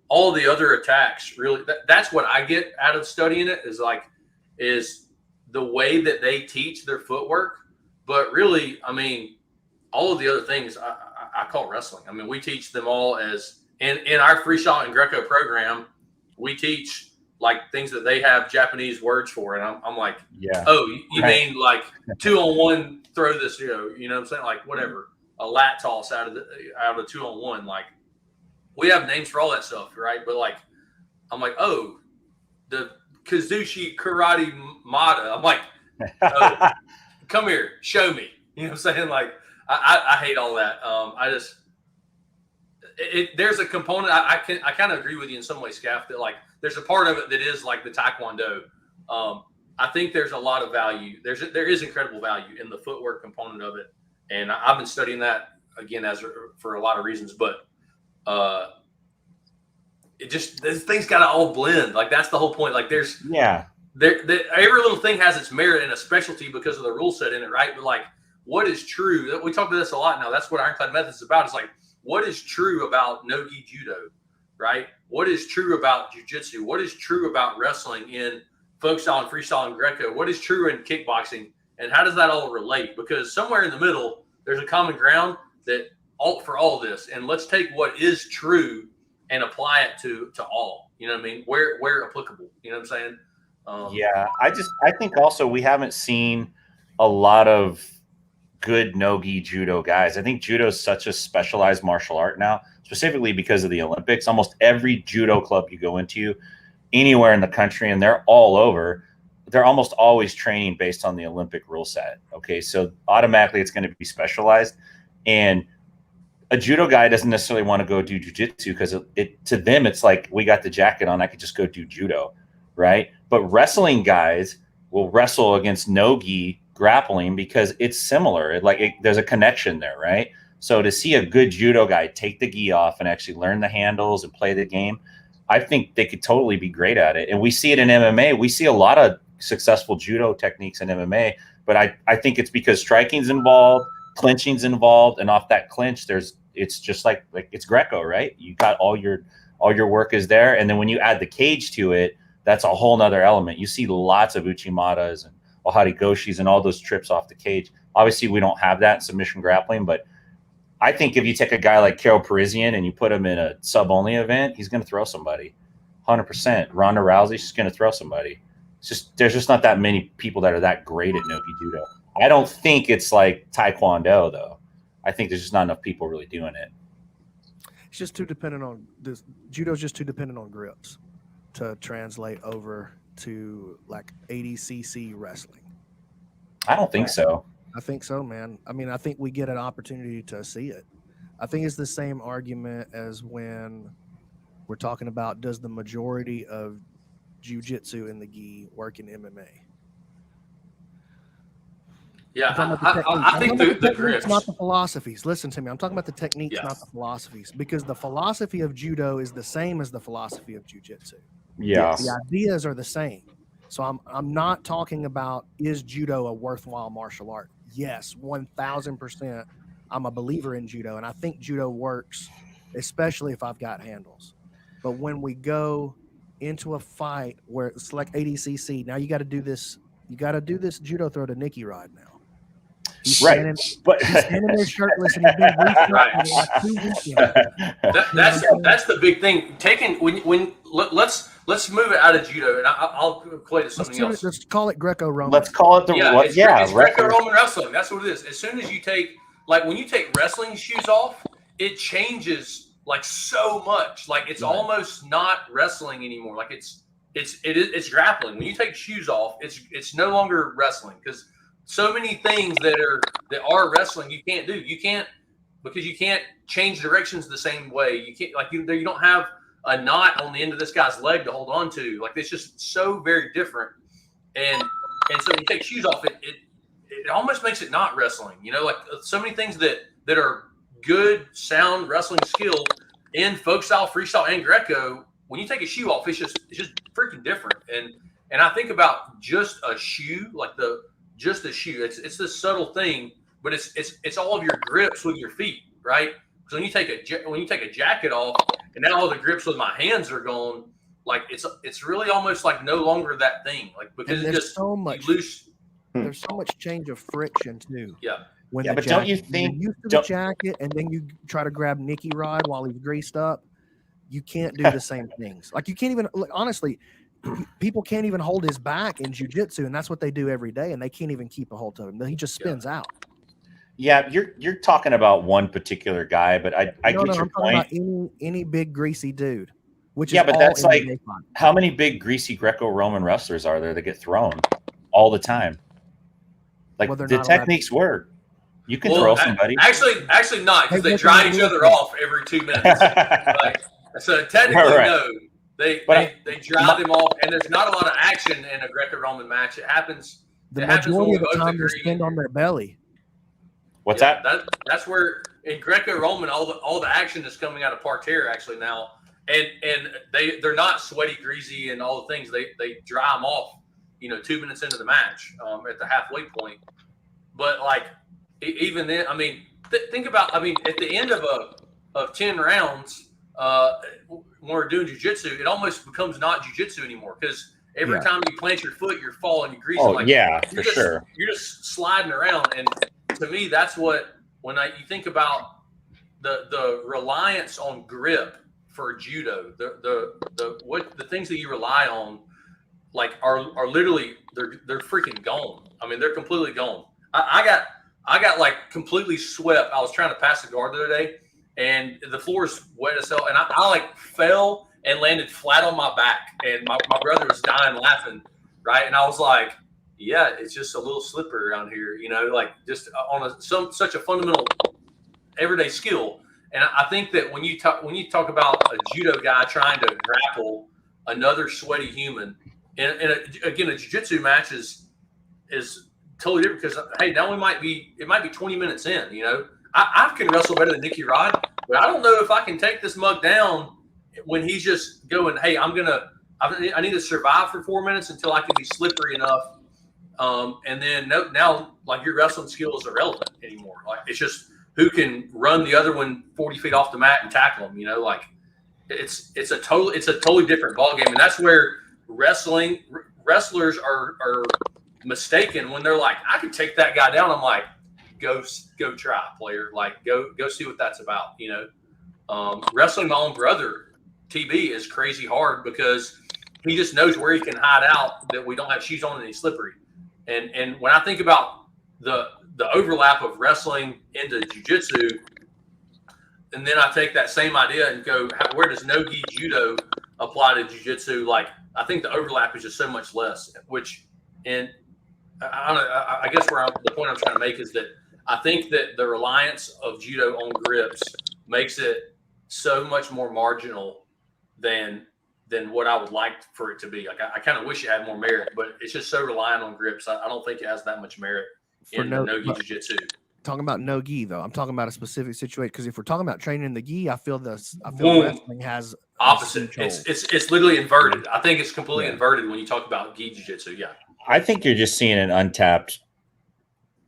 All the other attacks, really, that's what I get out of studying it is the way that they teach their footwork. But really, I mean, all of the other things I call wrestling. I mean, we teach them all as in our freestyle and Greco program, we teach like things that they have Japanese words for. And I'm like, yeah. Oh, you mean like 2-on-1, throw this, you know what I'm saying? Like whatever, a lat toss out of the 2-on-1. Like we have names for all that stuff, right? But like, I'm like, oh, the Kazushi Karate Mata. I'm like, oh, come here, show me. You know what I'm saying? Like, I hate all that. There's a component. I kind of agree with you in some ways, Skaff, that like there's a part of it that is like the Taekwondo. I think there's a lot of value. There is incredible value in the footwork component of it, and I've been studying that again for a lot of reasons. But these things got to all blend. Like that's the whole point. Like every little thing has its merit and a specialty because of the rule set in it, right? But like, what is true? We talk about this a lot now. That's what Ironclad Methods is about. It's like, what is true about Nogi Judo, right? What is true about Jiu-Jitsu? What is true about wrestling in folk style and freestyle and Greco? What is true in kickboxing? And how does that all relate? Because somewhere in the middle, there's a common ground for all this. And let's take what is true and apply it to all. You know what I mean? Where applicable. You know what I'm saying? I think also we haven't seen a lot of good Nogi Judo guys. I think judo is such a specialized martial art now, specifically because of the Olympics. Almost every judo club you go into anywhere in the country, and they're all over, they're almost always training based on the Olympic rule set. Okay, so automatically it's going to be specialized. And a judo guy doesn't necessarily want to go do jiu-jitsu because it to them it's like, we got the jacket on, I could just go do judo, right? But wrestling guys will wrestle against Nogi grappling because it's similar. There's a connection there, right? So to see a good judo guy take the gi off and actually learn the handles and play the game, I think they could totally be great at it. And we see it in MMA. We see a lot of successful judo techniques in MMA, but I think it's because striking's involved, clinching's involved, and off that clinch, it's just like it's Greco, right? You got all your work is there, and then when you add the cage to it, that's a whole nother element. You see lots of uchimatas and oharigoshis and all those trips off the cage. Obviously, we don't have that in submission grappling, but I think if you take a guy like Carol Parisian and you put him in a sub-only event, he's going to throw somebody, 100%. Ronda Rousey's just going to throw somebody. There's just not that many people that are that great at Nogi Judo. I don't think it's like Taekwondo, though. I think there's just not enough people really doing it. It's just too dependent on this. Judo's just too dependent on grips to translate over to like ADCC wrestling. I don't think so. I think so, man. I mean, I think we get an opportunity to see it. I think it's the same argument as when we're talking about, does the majority of jiu-jitsu in the gi work in MMA? Yeah, I think the grips, not the philosophies. Listen to me. I'm talking about the techniques, Yeah. not the philosophies, because the philosophy of judo is the same as the philosophy of jiu-jitsu. Yeah. The ideas are the same. So I'm not talking about, is judo a worthwhile martial art? Yes, 1000%. I'm a believer in judo, and I think judo works, especially if I've got handles. But when we go into a fight where it's like ADCC, now you got to do this. You got to do this judo throw to Nicky Rod now. He's Right. He's standing there shirtless, and he's been briefed Right. up for like 2 weekends. That's the big thing. Let's move it out of judo, and I'll play to something else. Let's call it Greco-Roman. Let's call it It's Greco-Roman wrestling. That's what it is. As soon as you take, like when you take wrestling shoes off, it changes like so much. Like it's almost not wrestling anymore. Like it's grappling. When you take shoes off, it's no longer wrestling, because so many things that are wrestling you can't do. Because you can't change directions the same way. You can't, like you don't have a knot on the end of this guy's leg to hold on to. Like it's just so very different. And so when you take shoes off, it almost makes it not wrestling. You know, like so many things that are good, sound wrestling skill in folk style, freestyle, and Greco. When you take a shoe off, it's just freaking different. And I think about just a shoe, like just a shoe. It's this subtle thing, but it's all of your grips with your feet, right? So when you take a jacket off, and now all the grips with my hands are gone, like it's really almost like no longer that thing, like because it's just so much loose. There's so much change of friction too. Yeah. When but don't you think when you're used to the jacket, and then you try to grab Nicky Rod while he's greased up, you can't do the same things. Like you can't even, honestly, people can't even hold his back in jiu-jitsu, and that's what they do every day, and they can't even keep a hold of him. He just spins out. Yeah, you're talking about one particular guy, but I get your point. About any big greasy dude. But that's like, how many big greasy Greco-Roman wrestlers are there that get thrown all the time? Like the techniques work. You can throw somebody. Actually not, because they dry each other off every 2 minutes. So technically, no. They dry them off, and there's not a lot of action in a Greco-Roman match. It happens. The majority of the time they spend on their belly. What's that? That's where in Greco-Roman all the action is coming out of parterre actually now, and they're not sweaty, greasy, and all the things. They dry them off, 2 minutes into the match at the halfway point. But like even then, I mean, think about, at the end of 10 rounds, when we're doing jiu-jitsu, it almost becomes not jiu-jitsu anymore, because every time you plant your foot, you're falling, you're greasing. You're just sliding around. And to me, that's what, when you think about the reliance on grip for judo, the things that you rely on, like are literally they're freaking gone. I mean, they're completely gone. I I got like completely swept. I was trying to pass the guard the other day, and the floor is wet as hell. And I like fell and landed flat on my back. And my brother was dying laughing, right? And I was like, yeah, it's just a little slippery around here, like just on such a fundamental everyday skill. And I think that when you talk about a judo guy trying to grapple another sweaty human, and again, a jiu-jitsu match is totally different because, hey, now it might be 20 minutes in. I can wrestle better than Nicky Rod, but I don't know if I can take this mug down when he's just going, hey, I need to survive for 4 minutes until I can be slippery enough. And then now, like, your wrestling skill is irrelevant anymore. Like, it's just who can run the other one 40 feet off the mat and tackle him. Like it's a totally different ballgame, and that's where wrestlers are mistaken when they're like, I can take that guy down. I'm like, go try, player. Like, go see what that's about. Wrestling my own brother, TB, is crazy hard because he just knows where he can hide out that we don't have shoes on and he's slippery. And when I think about the overlap of wrestling into jiu-jitsu, and then I take that same idea and go, where does Nogi Judo apply to jiu-jitsu? Like, I think the overlap is just so much less, I guess the point I'm trying to make is that I think that the reliance of judo on grips makes it so much more marginal than what I would like for it to be. Like, I kind of wish it had more merit, but it's just so reliant on grips. I don't think it has that much merit in Nogi Jiu-Jitsu. Talking about no gi, though, I'm talking about a specific situation, because if we're talking about training in the gi, I feel wrestling has opposite. It's literally inverted. I think it's completely inverted when you talk about gi jiu-jitsu. Yeah, I think you're just seeing an untapped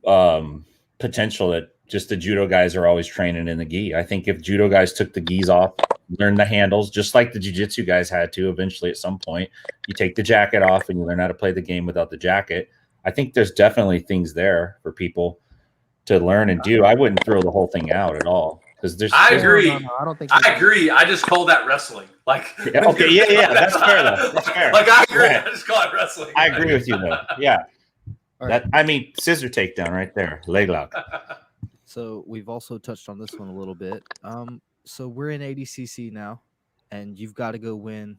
potential that just the judo guys are always training in the gi. I think if judo guys took the gis off, learned the handles, just like the jiu-jitsu guys had to eventually at some point, you take the jacket off and you learn how to play the game without the jacket. I think there's definitely things there for people to learn and do. I wouldn't throw the whole thing out at all because there's. I agree. No, I don't think. I agree. I just call that wrestling. Like. Yeah, okay. Yeah. That's fair though. That's fair. Like, I agree. Right. I just call it wrestling. I agree with you though. Yeah. Right. Scissor takedown right there. Leg lock. So we've also touched on this one a little bit. So we're in ADCC now, and you've got to go win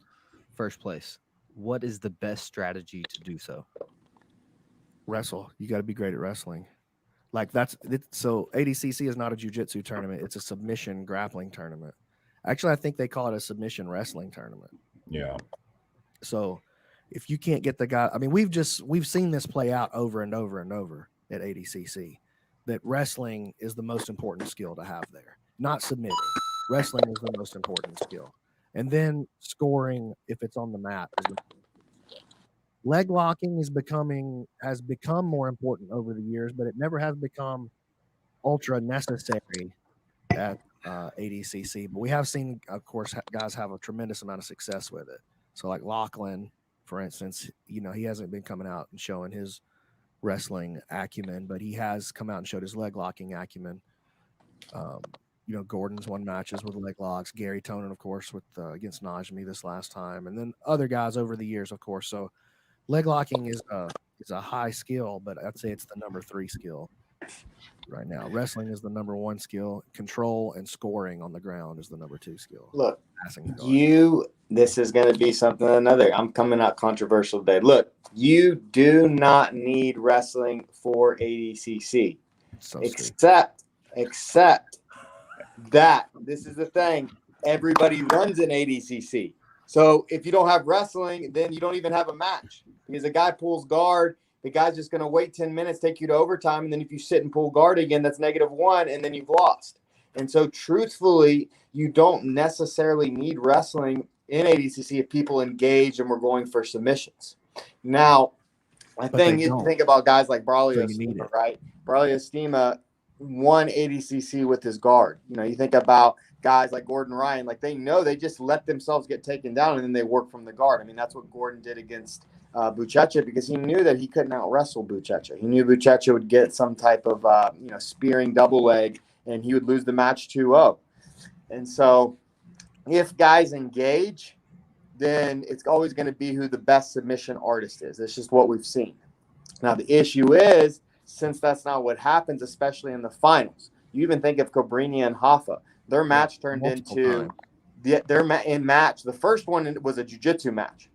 first place. What is the best strategy to do so? Wrestle. You got to be great at wrestling. Like, so ADCC is not a jiu-jitsu tournament. It's a submission grappling tournament. Actually, I think they call it a submission wrestling tournament. Yeah. So if you can't get the guy, I mean, we've seen this play out over and over and over at ADCC, that wrestling is the most important skill to have there. Not submitting. Wrestling is the most important skill. And then scoring, if it's on the mat, is the leg locking has become more important over the years, but it never has become ultra necessary at ADCC. But we have seen, of course, guys have a tremendous amount of success with it. So like Lachlan, for instance, he hasn't been coming out and showing his wrestling acumen, but he has come out and showed his leg locking acumen. Gordon's won matches with leg locks. Gary Tonin, of course, with against Najmi this last time, and then other guys over the years, of course. So leg locking is a high skill, but I'd say it's the number 3 skill right now. Wrestling is the number 1 skill. Control and scoring on the ground is the number 2 skill. Look, this is going to be something I'm coming out controversial today. Look, you do not need wrestling for ADCC, except that this is the thing. Everybody runs in ADCC. So if you don't have wrestling, then you don't even have a match, because a guy pulls guard. The guy's just going to wait 10 minutes, take you to overtime. And then if you sit and pull guard again, that's -1, and then you've lost. And so truthfully, you don't necessarily need wrestling in ADCC if people engage and we're going for submissions. Now, I think you think about guys like Braulio Estima, right? Braulio Estima won ADCC with his guard. You think about guys like Gordon Ryan, like they just let themselves get taken down and then they work from the guard. I mean, that's what Gordon did against Buchecha, because he knew that he couldn't out wrestle Buchecha. He knew Buchecha would get some type of spearing double leg and he would lose the match 2-0. And so if guys engage, then it's always going to be who the best submission artist is. It's just what we've seen. Now, the issue is since that's not what happens, especially in the finals. You even think of Cabrini and Hoffa. Their match turned into in match. The first one was a jiu-jitsu match,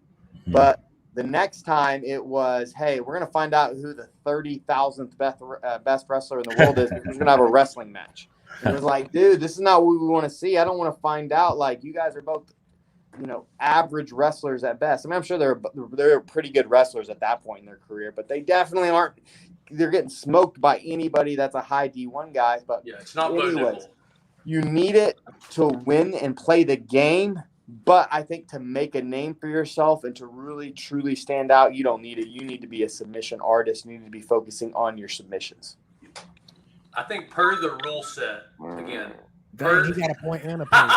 but the next time it was, hey, we're going to find out who the 30,000th best wrestler in the world is. We're going to have a wrestling match. And it was like, dude, this is not what we want to see. I don't want to find out. Like, you guys are both, average wrestlers at best. I mean, I'm sure they're pretty good wrestlers at that point in their career, but they definitely aren't. They're getting smoked by anybody that's a high D1 guy. But yeah, it's not anyways, you need it to win and play the game. But I think to make a name for yourself and to really, truly stand out, you don't need it. You need to be a submission artist. You need to be focusing on your submissions. I think per the rule set, again. You got a point and a point.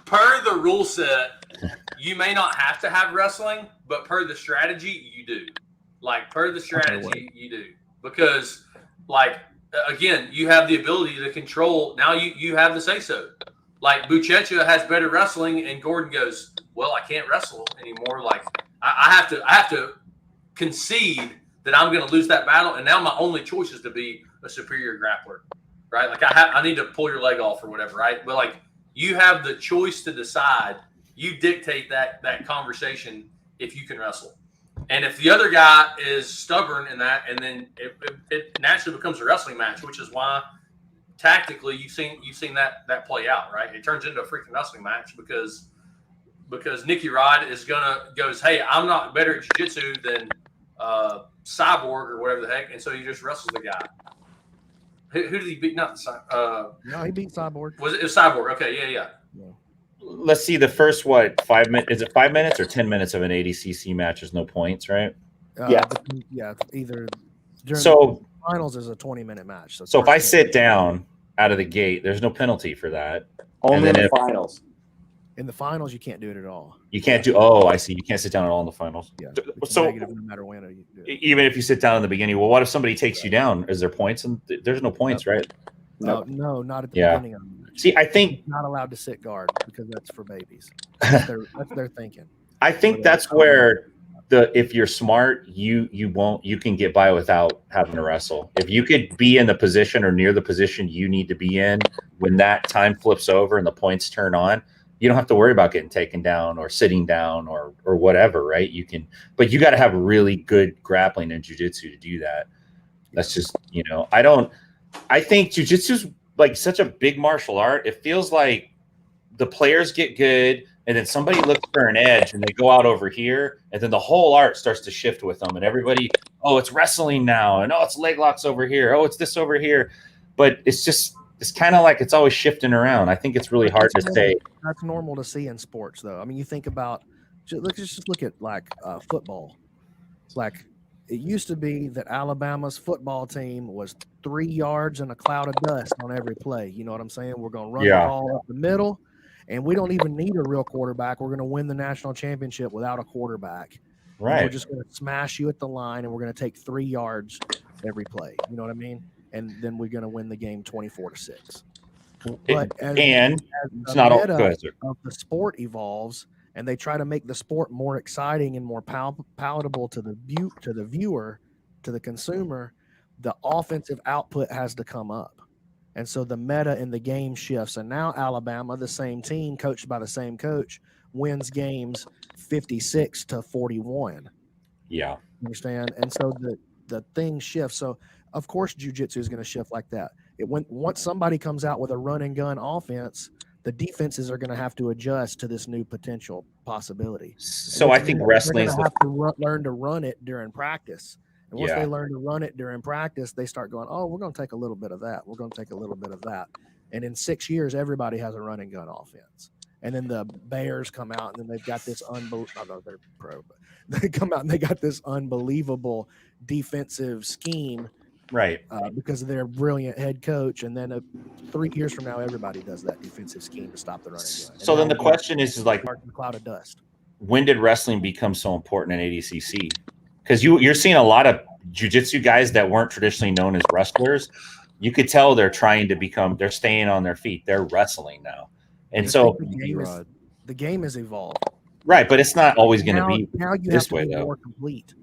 Per the rule set, you may not have to have wrestling, but per the strategy, you do. Like, per the strategy, you do. Because, like, again, you have the ability to control. Now you have the say-so. Like, Buchecha has better wrestling, and Gordon goes, well, I can't wrestle anymore. Like, I have to concede that I'm going to lose that battle, and now my only choice is to be a superior grappler, right? Like, I need to pull your leg off or whatever, right? But, like, you have the choice to decide. You dictate that conversation if you can wrestle. And if the other guy is stubborn in that, and then it naturally becomes a wrestling match, which is why tactically you've seen that play out, right? It turns into a freaking wrestling match because Nicky Rod goes, hey, I'm not better at jiu-jitsu than Cyborg or whatever the heck, and so he just wrestles the guy. Who did he beat? Not no, he beat Cyborg. Was it Cyborg? Okay, yeah. Let's see the first 5 minutes. Is it 5 minutes or 10 minutes of an ADCC match? There's no points, right? Yeah. Either during the finals is a 20-minute match. So if I sit down out of the gate, there's no penalty for that. Only in the finals. In the finals, you can't do it at all. You can't do. Oh, I see. You can't sit down at all in the finals. Yeah. So negative no matter when you do it. Even if you sit down in the beginning, well, what if somebody takes you down? Is there points? And there's no points, right? No, not at the beginning of the match. See, I think not allowed to sit guard because that's for babies. That's their thinking. I think that's where if you're smart, you can get by without having to wrestle. If you could be in the position or near the position you need to be in when that time flips over and the points turn on, you don't have to worry about getting taken down or sitting down or whatever, right? You can, but you got to have really good grappling and jiu-jitsu to do that. That's just, I think jiu-jitsu is like such a big martial art. It feels like the players get good and then somebody looks for an edge and they go out over here and then the whole art starts to shift with them and everybody, oh, it's wrestling now. And oh, it's leg locks over here. Oh, it's this over here. But it's kind of like it's always shifting around. I think it's really hard to say. That's normal to see in sports, though. I mean, you think about, let's just look at like football. Like it used to be that Alabama's football team was 3 yards and a cloud of dust on every play. You know what I'm saying? We're going to run the ball up the middle, and we don't even need a real quarterback. We're going to win the national championship without a quarterback. Right. And we're just going to smash you at the line, and we're going to take 3 yards every play. You know what I mean? And then we're going to win the game 24-6. But as it's not all good. Of the sport evolves, and they try to make the sport more exciting and more palatable to the viewer, to the consumer, the offensive output has to come up. And so the meta in the game shifts. And now Alabama, the same team, coached by the same coach, wins games 56-41. Yeah. Understand? And so the thing shifts. So of course jiu-jitsu is going to shift like that. Once somebody comes out with a run and gun offense, the defenses are going to have to adjust to this new potential possibility. So I think wrestling is have to learn to run it during practice. And once they learn to run it during practice, they start going, oh, we're going to take a little bit of that. We're going to take a little bit of that. And in 6 years, everybody has a run and gun offense. And then the Bears come out and then they've got this they're pro, but they come out and they got this unbelievable defensive scheme. Right. Because of their brilliant head coach. And then 3 years from now, everybody does that defensive scheme to stop the running gun. So then the question is like, a cloud of dust. When did wrestling become so important in ADCC? Because you're seeing a lot of jiu-jitsu guys that weren't traditionally known as wrestlers. You could tell they're staying on their feet. They're wrestling now. And so the game has evolved. Right, but it's not always going to be now you this have to way, be though. more complete.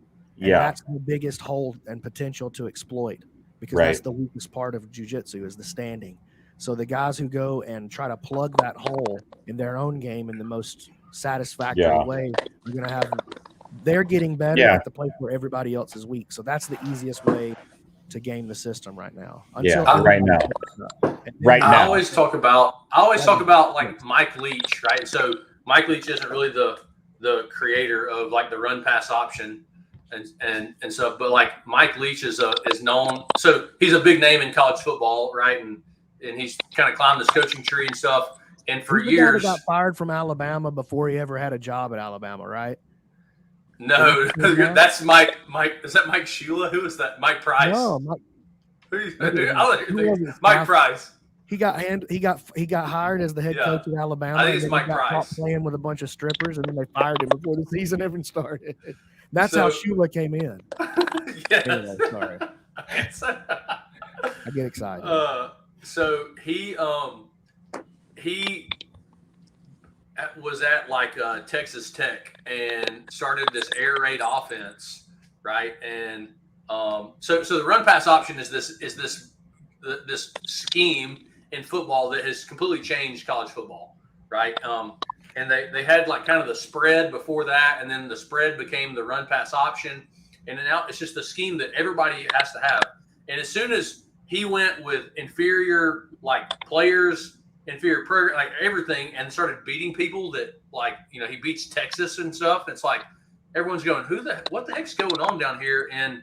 And that's the biggest hole and potential to exploit, because that's the weakest part of jiu-jitsu is the standing. So the guys who go and try to plug that hole in their own game in the most satisfactory way, you're going to have, they're getting better at the place where everybody else is weak. So that's the easiest way to game the system right now. Right now. I always talk about like Mike Leach, right? So Mike Leach isn't really the creator of like the run pass option and stuff, but like Mike Leach is known. So he's a big name in college football, right? And he's kind of climbed this coaching tree and stuff. And for years, got fired from Alabama before he ever had a job at Alabama, right? No, that's Mike. Is that Mike Shula? Who is that? Mike Price? No, Mike Price. He got hired as the head coach at Alabama. I think it's Mike Price playing with a bunch of strippers, and then they fired him before the season even started. That's how Shula came in. Yes. Anyway, sorry. I get excited. So he was at like Texas Tech and started this air raid offense, right? And so the run pass option is this scheme in football that has completely changed college football, right? And they had like kind of the spread before that, and then the spread became the run pass option, and now it's just the scheme that everybody has to have. And as soon as he went with inferior like players, inferior program, like everything, and started beating people that like, you know, he beats Texas and stuff. It's like everyone's going, what the heck's going on down here in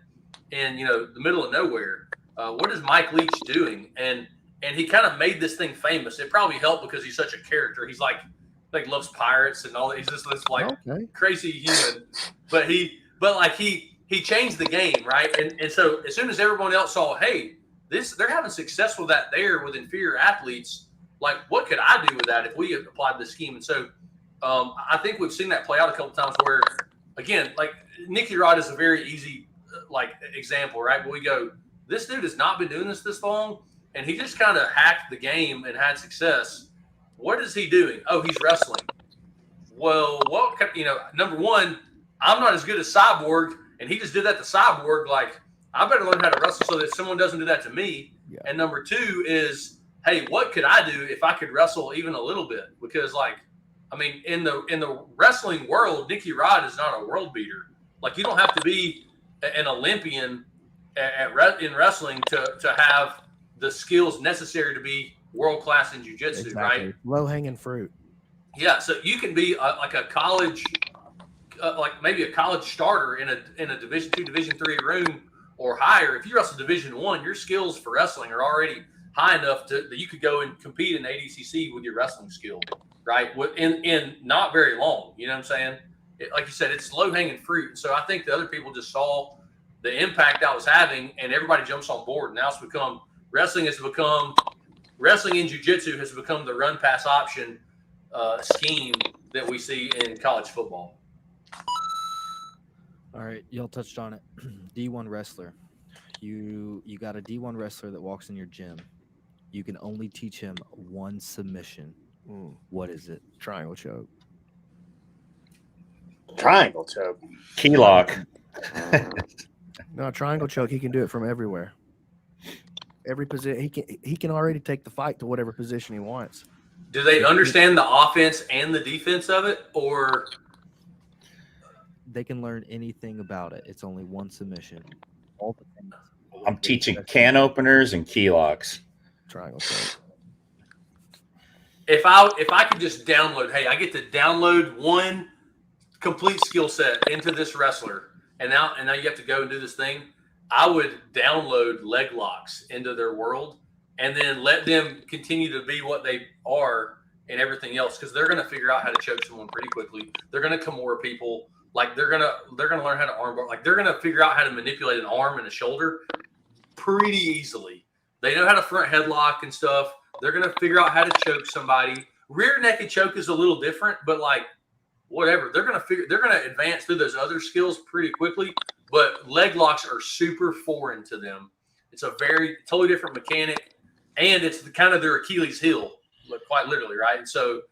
you know, the middle of nowhere? What is Mike Leach doing? And he kind of made this thing famous. It probably helped because he's such a character. He's like loves pirates and all that. He's just this like crazy human. But he changed the game, right? And so as soon as everyone else saw, hey, they're having success with that there with inferior athletes, like what could I do with that if we applied this scheme? And so I think we've seen that play out a couple times where, again, like Nicky Rod is a very easy like example, right? But we go, this dude has not been doing this long, and he just kind of hacked the game and had success. What is he doing? Oh, he's wrestling. Well, number one, I'm not as good as Cyborg, and he just did that to Cyborg. Like, I better learn how to wrestle so that someone doesn't do that to me. Yeah. And number two is, hey, what could I do if I could wrestle even a little bit? Because, like, I mean, in the wrestling world, Nicky Rod is not a world beater. Like, you don't have to be an Olympian in wrestling to have the skills necessary to be world-class in jiu-jitsu, right? Low-hanging fruit. Yeah, so you can be like a college, like maybe a college starter in a Division II, Division III room or higher. If you wrestle Division I, your skills for wrestling are already high enough that you could go and compete in ADCC with your wrestling skill, right? In not very long, you know what I'm saying? Like you said, it's low-hanging fruit. So I think the other people just saw the impact that was having, and everybody jumps on board. Now it's become wrestling in jiu-jitsu has become the run pass option scheme that we see in college football. All right, y'all touched on it. D1 wrestler. You got a D1 wrestler that walks in your gym. You can only teach him one submission. What is it? Triangle choke. Triangle choke. Key lock. No, triangle choke. He can do it from everywhere. Every position. He can already take the fight to whatever position he wants. Do they understand the offense and the defense of it, or they can learn anything about it? It's only one submission. All the things. I'm teaching can openers and key locks. Triangle choke. If I could just download, hey, I get to download one complete skill set into this wrestler, and now you have to go and do this thing. I would download leg locks into their world and then let them continue to be what they are and everything else, because they're going to figure out how to choke someone pretty quickly. They're going to Kimura people. Like they're gonna learn how to armbar. Like they're going to figure out how to manipulate an arm and a shoulder pretty easily. They know how to front headlock and stuff. They're going to figure out how to choke somebody. Rear naked choke is a little different, but like whatever. They're going to advance through those other skills pretty quickly. But leg locks are super foreign to them. It's a totally different mechanic, and it's kind of their Achilles heel, quite literally, right? And so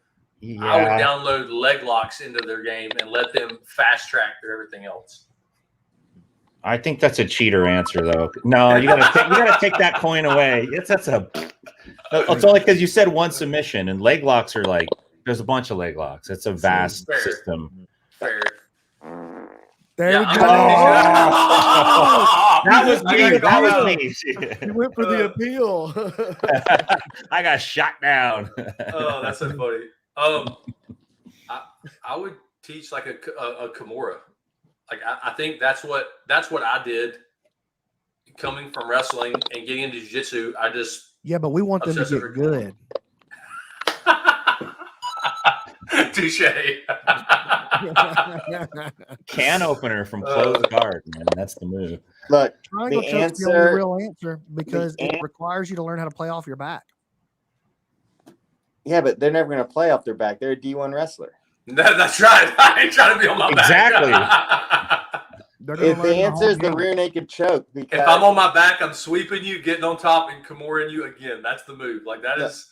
I would download leg locks into their game and let them fast track through everything else. I think that's a cheater answer, though. No, you gotta take that coin away. It's only because you said one submission, and leg locks are like there's a bunch of leg locks. It's a vast Fair. system. Fair. There we I'm go. gonna That was I me. got That called was me. You went for the appeal. I got shot down. Oh, that's so funny. I would teach like a Kimura. Like I think that's what I did. Coming from wrestling and getting into jiu-jitsu, I just Yeah, but we want them to Obsessive get good. touche. Can opener from closed guard, man. That's the move. Look, Triangle the choke's the answer. only real answer because it requires you to learn how to play off your back. Yeah, but they're never going to play off their back. They're a D1 wrestler. That's right. I ain't trying to be on my Exactly. back. If the answer is the rear naked choke, because If I'm on my back, I'm sweeping you, getting on top, and Kimura you again. That's the move. Like that is.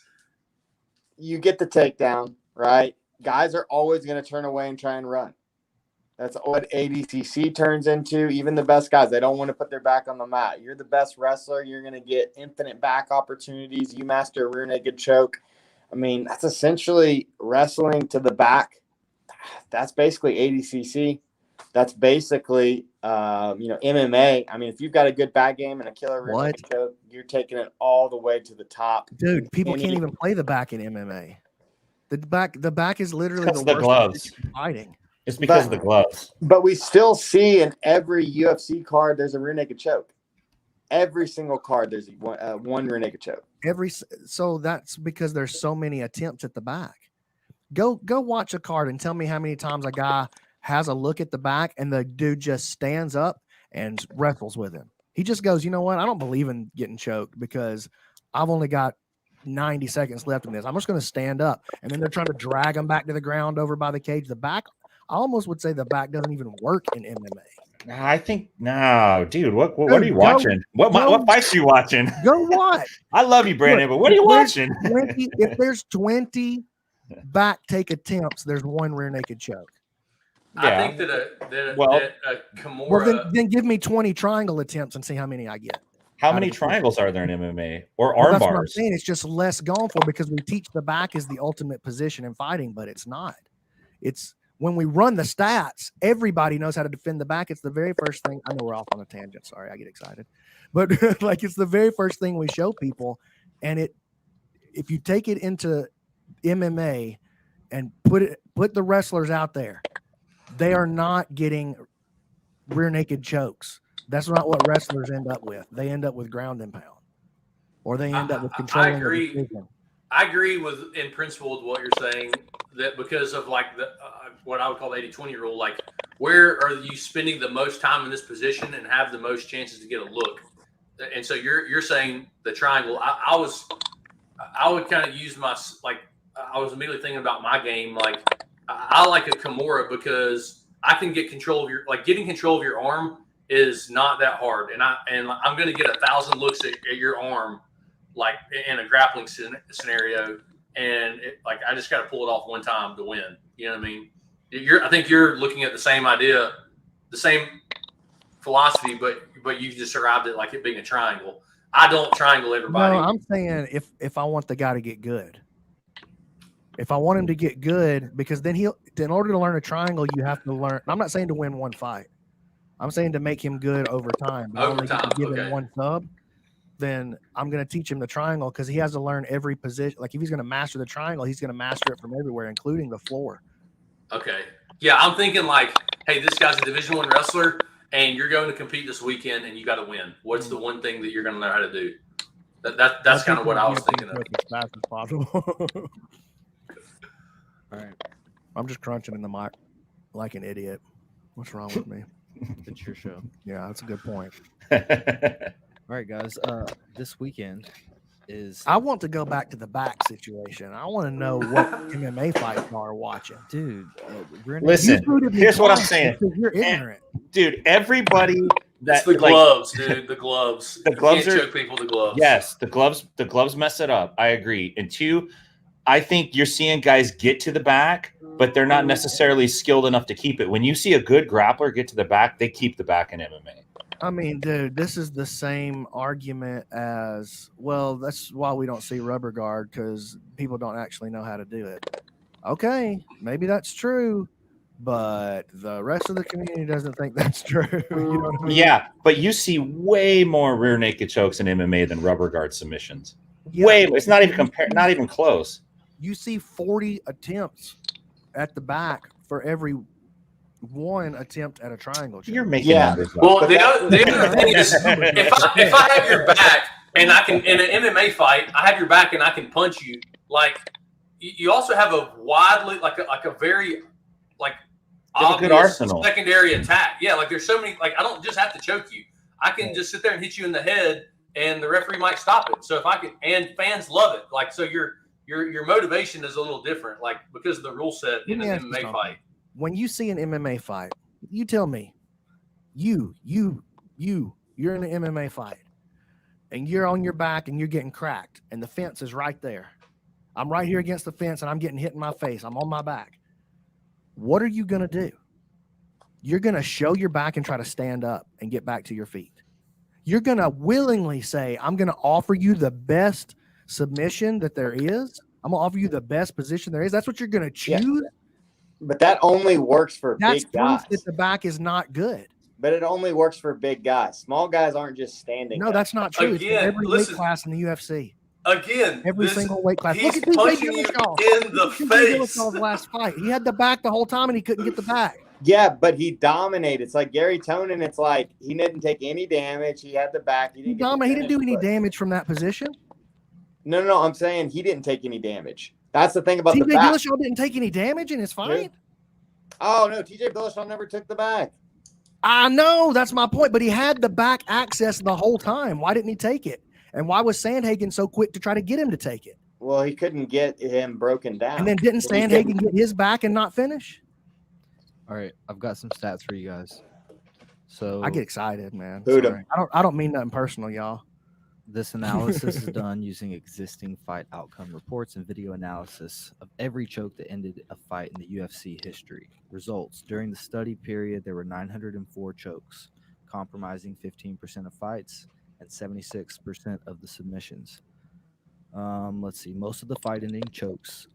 you get the takedown, right? Guys are always going to turn away and try and run. That's what ADCC turns into. Even the best guys, they don't want to put their back on the mat. You're the best wrestler. You're going to get infinite back opportunities. You master a rear naked choke. I mean, that's essentially wrestling to the back. That's basically ADCC. That's basically, MMA. I mean, if you've got a good back game and a killer rear naked choke, you're taking it all the way to the top. Dude, people can't even play the back in MMA. The back is literally Because the of the worst gloves. position for fighting. It's because of the gloves. But we still see in every UFC card, there's a rear naked choke. Every single card, there's one rear naked choke. So that's because there's so many attempts at the back. Go watch a card and tell me how many times a guy has a look at the back and the dude just stands up and wrestles with him. He just goes, you know what? I don't believe in getting choked because I've only got 90 seconds left in this. I'm just going to stand up. And then they're trying to drag him back to the ground over by the cage. The back, I almost would say the back doesn't even work in MMA. I think no, dude. What are you watching? What fights are you watching? Go watch. I love you, Brandon, but what are you watching? If there's 20 back take attempts, there's one rear naked choke. I think that a Kimura. Well, then give me 20 triangle attempts and see how many I get. How many triangles are there in MMA or Well, arm that's what I'm bars? saying. It's just less gone for because we teach the back is the ultimate position in fighting, but it's not. It's when we run the stats, everybody knows how to defend the back. It's the very first thing. I know we're off on a tangent. Sorry, I get excited. But like it's the very first thing we show people. And if you take it into MMA and put the wrestlers out there, they are not getting rear naked chokes. That's not what wrestlers end up with. They end up with ground and pound, or they end up with controlling. I agree. I agree with in principle with what you're saying, that because of like the what I would call the 80-20 rule, like where are you spending the most time in this position and have the most chances to get a look? And so you're saying the triangle. I would kind of use I was immediately thinking about my game. Like I like a Kimura because I can get control of getting control of your arm is not that hard. And I'm going to get 1,000 looks at your arm, like in a grappling scenario. And I just got to pull it off one time to win. You know what I mean? I think you're looking at the same idea, the same philosophy, but you just arrived at like it being a triangle. I don't triangle everybody. No, I'm saying if I want the guy to get good. If I want him to get good, because then in order to learn a triangle, you have to learn. I'm not saying to win one fight. I'm saying to make him good over time. Over time, give him one sub, then I'm going to teach him the triangle because he has to learn every position. Like if he's going to master the triangle, he's going to master it from everywhere, including the floor. Okay. Yeah, I'm thinking like, hey, this guy's a Division I wrestler, and you're going to compete this weekend, and you got to win. What's the one thing that you're going to learn how to do? That's kind of what I was thinking of. As fast as possible. All right. I'm just crunching in the mic like an idiot. What's wrong with me? It's your show. Yeah, that's a good point. All right, guys. This weekend is. I want to go back to the back situation. I want to know what MMA fights are watching. Dude, listen, here's what I'm saying. You're ignorant. Dude, everybody That's the gloves, dude. The gloves. The gloves can't are choke people. The gloves. Yes, the gloves mess it up. I agree. And two, I think you're seeing guys get to the back, but they're not necessarily skilled enough to keep it. When you see a good grappler get to the back, they keep the back in MMA. I mean, dude, this is the same argument as well. That's why we don't see rubber guard, because people don't actually know how to do it. Okay, maybe that's true, but the rest of the community doesn't think that's true. You know what I mean? Yeah, but you see way more rear naked chokes in MMA than rubber guard submissions. Yeah. Way, it's not even not even close. You see 40 attempts at the back for every one attempt at a triangle choke. You're making Yeah. numbers up. Well, But the that's- other thing is, if I have your back and I can in an MMA fight, I have your back and I can punch you. Like you also have a widely like a very like You have a good obvious arsenal. secondary attack. Yeah, like there's so many. Like I don't just have to choke you. I can just sit there and hit you in the head, and the referee might stop it. So if I can, and fans love it. Like so, your motivation is a little different. Like because of the rule set in Let me an ask you MMA something. fight. When you see an MMA fight, you tell me, you're in an MMA fight, and you're on your back and you're getting cracked, and the fence is right there. I'm right here against the fence, and I'm getting hit in my face. I'm on my back. What are you gonna do? You're gonna show your back and try to stand up and get back to your feet. You're gonna willingly say, "I'm gonna offer you the best submission that there is. I'm gonna offer you the best position there is." That's what you're gonna choose. But that only works for That's big proof guys. that the back is not good. But it only works for big guys. Small guys aren't just standing. No, guys. that's not true. It's in Again, every listen. weight class in the UFC. Again, Every this- single weight class. He's Look at punching TJ you Dillashaw. in the Look at TJ face. Dillashaw's last fight. He had the back the whole time, and he couldn't get the back. Yeah, but he dominated. It's like Gary Tonin. It's like he didn't take any damage. He had the back. He didn't get the He didn't do finish, any but- damage from that position. No. I'm saying he didn't take any damage. That's the thing about TJ the back. Dillashaw didn't take any damage in his fight. Oh no, TJ Dillashaw never took the back. I know, that's my point. But he had the back access the whole time. Why didn't he take it? And why was Sandhagen so quick to try to get him to take it? Well, he couldn't get him broken down. And then didn't Well, he couldn't- Sandhagen get his back and not finish? All right, I've got some stats for you guys. So I get excited, man. Who'd Sorry. I don't mean nothing personal, y'all. this analysis is done using existing fight outcome reports and video analysis of every choke that ended a fight in the UFC history. Results: during the study period, there were 904 chokes, compromising 15% of fights and 76% of the submissions. Let's see. Most of the fight-ending chokes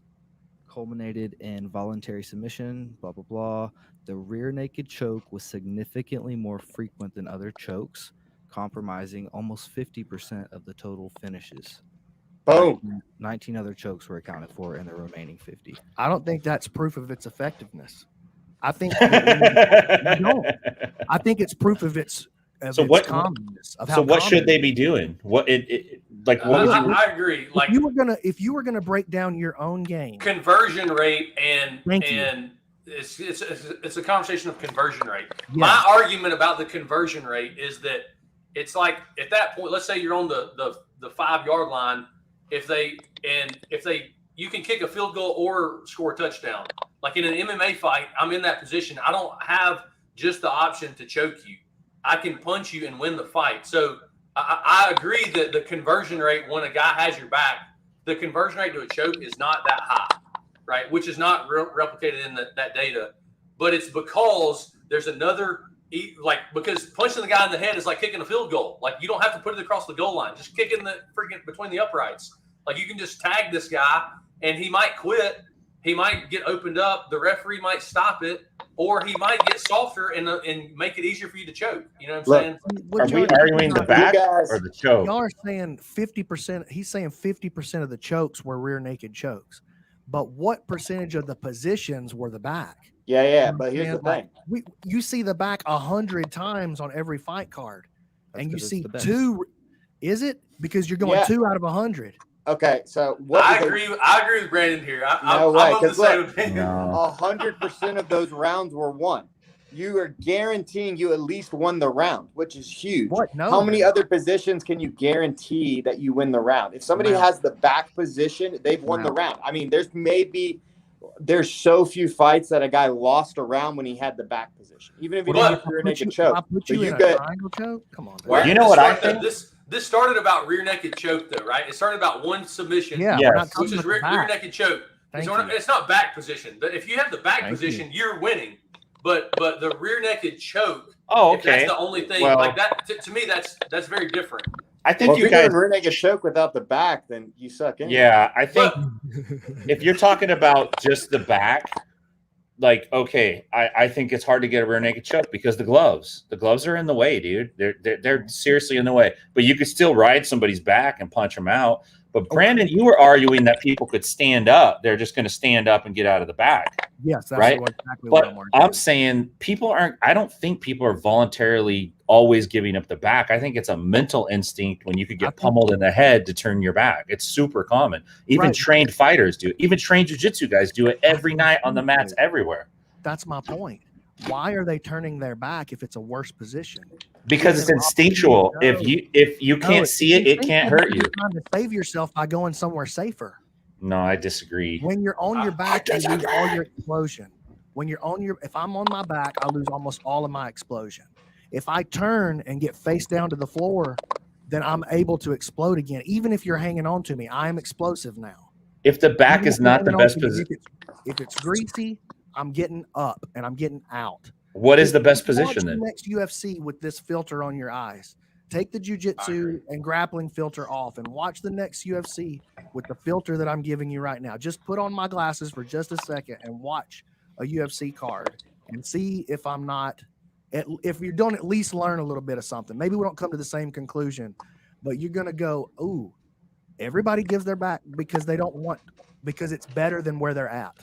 culminated in voluntary submission. Blah blah blah. The rear naked choke was significantly more frequent than other chokes, compromising almost 50% of the total finishes. Boom. 19 other chokes were accounted for in the remaining 50. I don't think that's proof of its effectiveness. I think no. I think it's proof of its So what- commonness. Of how So what common should it they is. be doing? What like what would you? I agree. Like If you were gonna break down your own game, conversion rate and Thank you. and it's a conversation of conversion rate. Yeah. My argument about the conversion rate is that it's like at that point, let's say you're on the 5-yard line. If you can kick a field goal or score a touchdown. Like in an MMA fight, I'm in that position. I don't have just the option to choke you. I can punch you and win the fight. So I agree that the conversion rate when a guy has your back, the conversion rate to a choke is not that high, right? Which is not replicated in that data. But it's because there's another, because punching the guy in the head is like kicking a field goal. Like you don't have to put it across the goal line. Just kick it in the freaking between the uprights. Like you can just tag this guy and he might quit. He might get opened up. The referee might stop it, or he might get softer and make it easier for you to choke. You know what I'm saying? Are we arguing the back guys- or the choke? Y'all are saying 50%. He's saying 50% of the chokes were rear naked chokes, but what percentage of the positions were the back? Yeah. But here's the Man, thing. You see the back 100 times on every fight card, That's and you 'cause it's see the best. 2. Is it because you're going Yeah. 2 out of 100? Okay, so what? I agree with Brandon here. No I'm way, of the 'cause same look, opinion. 100% of those rounds were won. You are guaranteeing you at least won the round, which is huge. What? No. How many other positions can you guarantee that you win the round? If somebody Round. has the back position, they've won the Round. round. I mean, there's so few fights that a guy lost a round when he had the back position, even if he But- didn't have rear naked I choke. put But you you in a got- triangle choke? Come on. dude. Where You did know this what I start, though? think? This started about rear naked choke, though, right? It started about one submission. Yeah, Yes. we're not Which talking is about rear the back. naked choke. Thank It's, you. it's not back position. But if you have the back Thank position, you're winning. but the rear naked choke. Oh, If that's okay. the only thing, Well- like that to me, that's very different. I think Well, if you you're guys. doing rear naked choke without the back, then you suck anyway. Yeah, I think But if you're talking about just the back, like, okay, I think it's hard to get a rear naked choke because the gloves are in the way, dude. They're seriously in the way. But you could still ride somebody's back and punch them out. But Brandon, you were arguing that people could stand up. They're just going to stand up and get out of the back. Yes, that's Right? exactly what But I'm arguing. I'm saying I don't think people are voluntarily always giving up the back. I think it's a mental instinct when you could get pummeled in the head to turn your back. It's super common. Even trained fighters do it. Even trained jiu-jitsu guys do it every night on the mats everywhere. That's my point. Why are they turning their back if it's a worse position? Because it's instinctual. If you can't see it, it can't hurt you. You're trying to save yourself by going somewhere safer. No, I disagree. When you're on your back, you lose all your explosion. When you're on if I'm on my back, I lose almost all of my explosion. If I turn and get face down to the floor, then I'm able to explode again. Even if you're hanging on to me, I am explosive now. If the back is not the best position, if it's greasy, I'm getting up and I'm getting out. what is the best position then? Watch the next UFC with this filter on your eyes. Take the jiu-jitsu and grappling filter off and watch the next UFC with the filter that I'm giving you right now. Just put on my glasses for just a second and watch a UFC card and see if I'm not, if you don't at least learn a little bit of something. Maybe we don't come to the same conclusion, but you're going to go, ooh, everybody gives their back because because it's better than where they're at.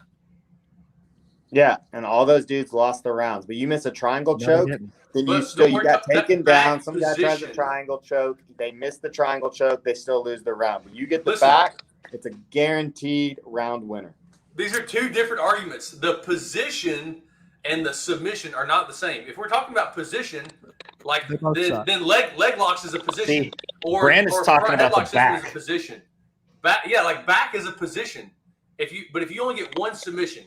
Yeah, and all those dudes lost their rounds. But you miss a triangle choke, then you got taken down. Some guy tries a triangle choke. They miss the triangle choke. They still lose their round. But you get the back, it's a guaranteed round winner. These are two different arguments. The position and the submission are not the same. If we're talking about position, like then leg locks is a position. See, or Brandon's talking about the back. Is a position. Back is a position. If you only get one submission,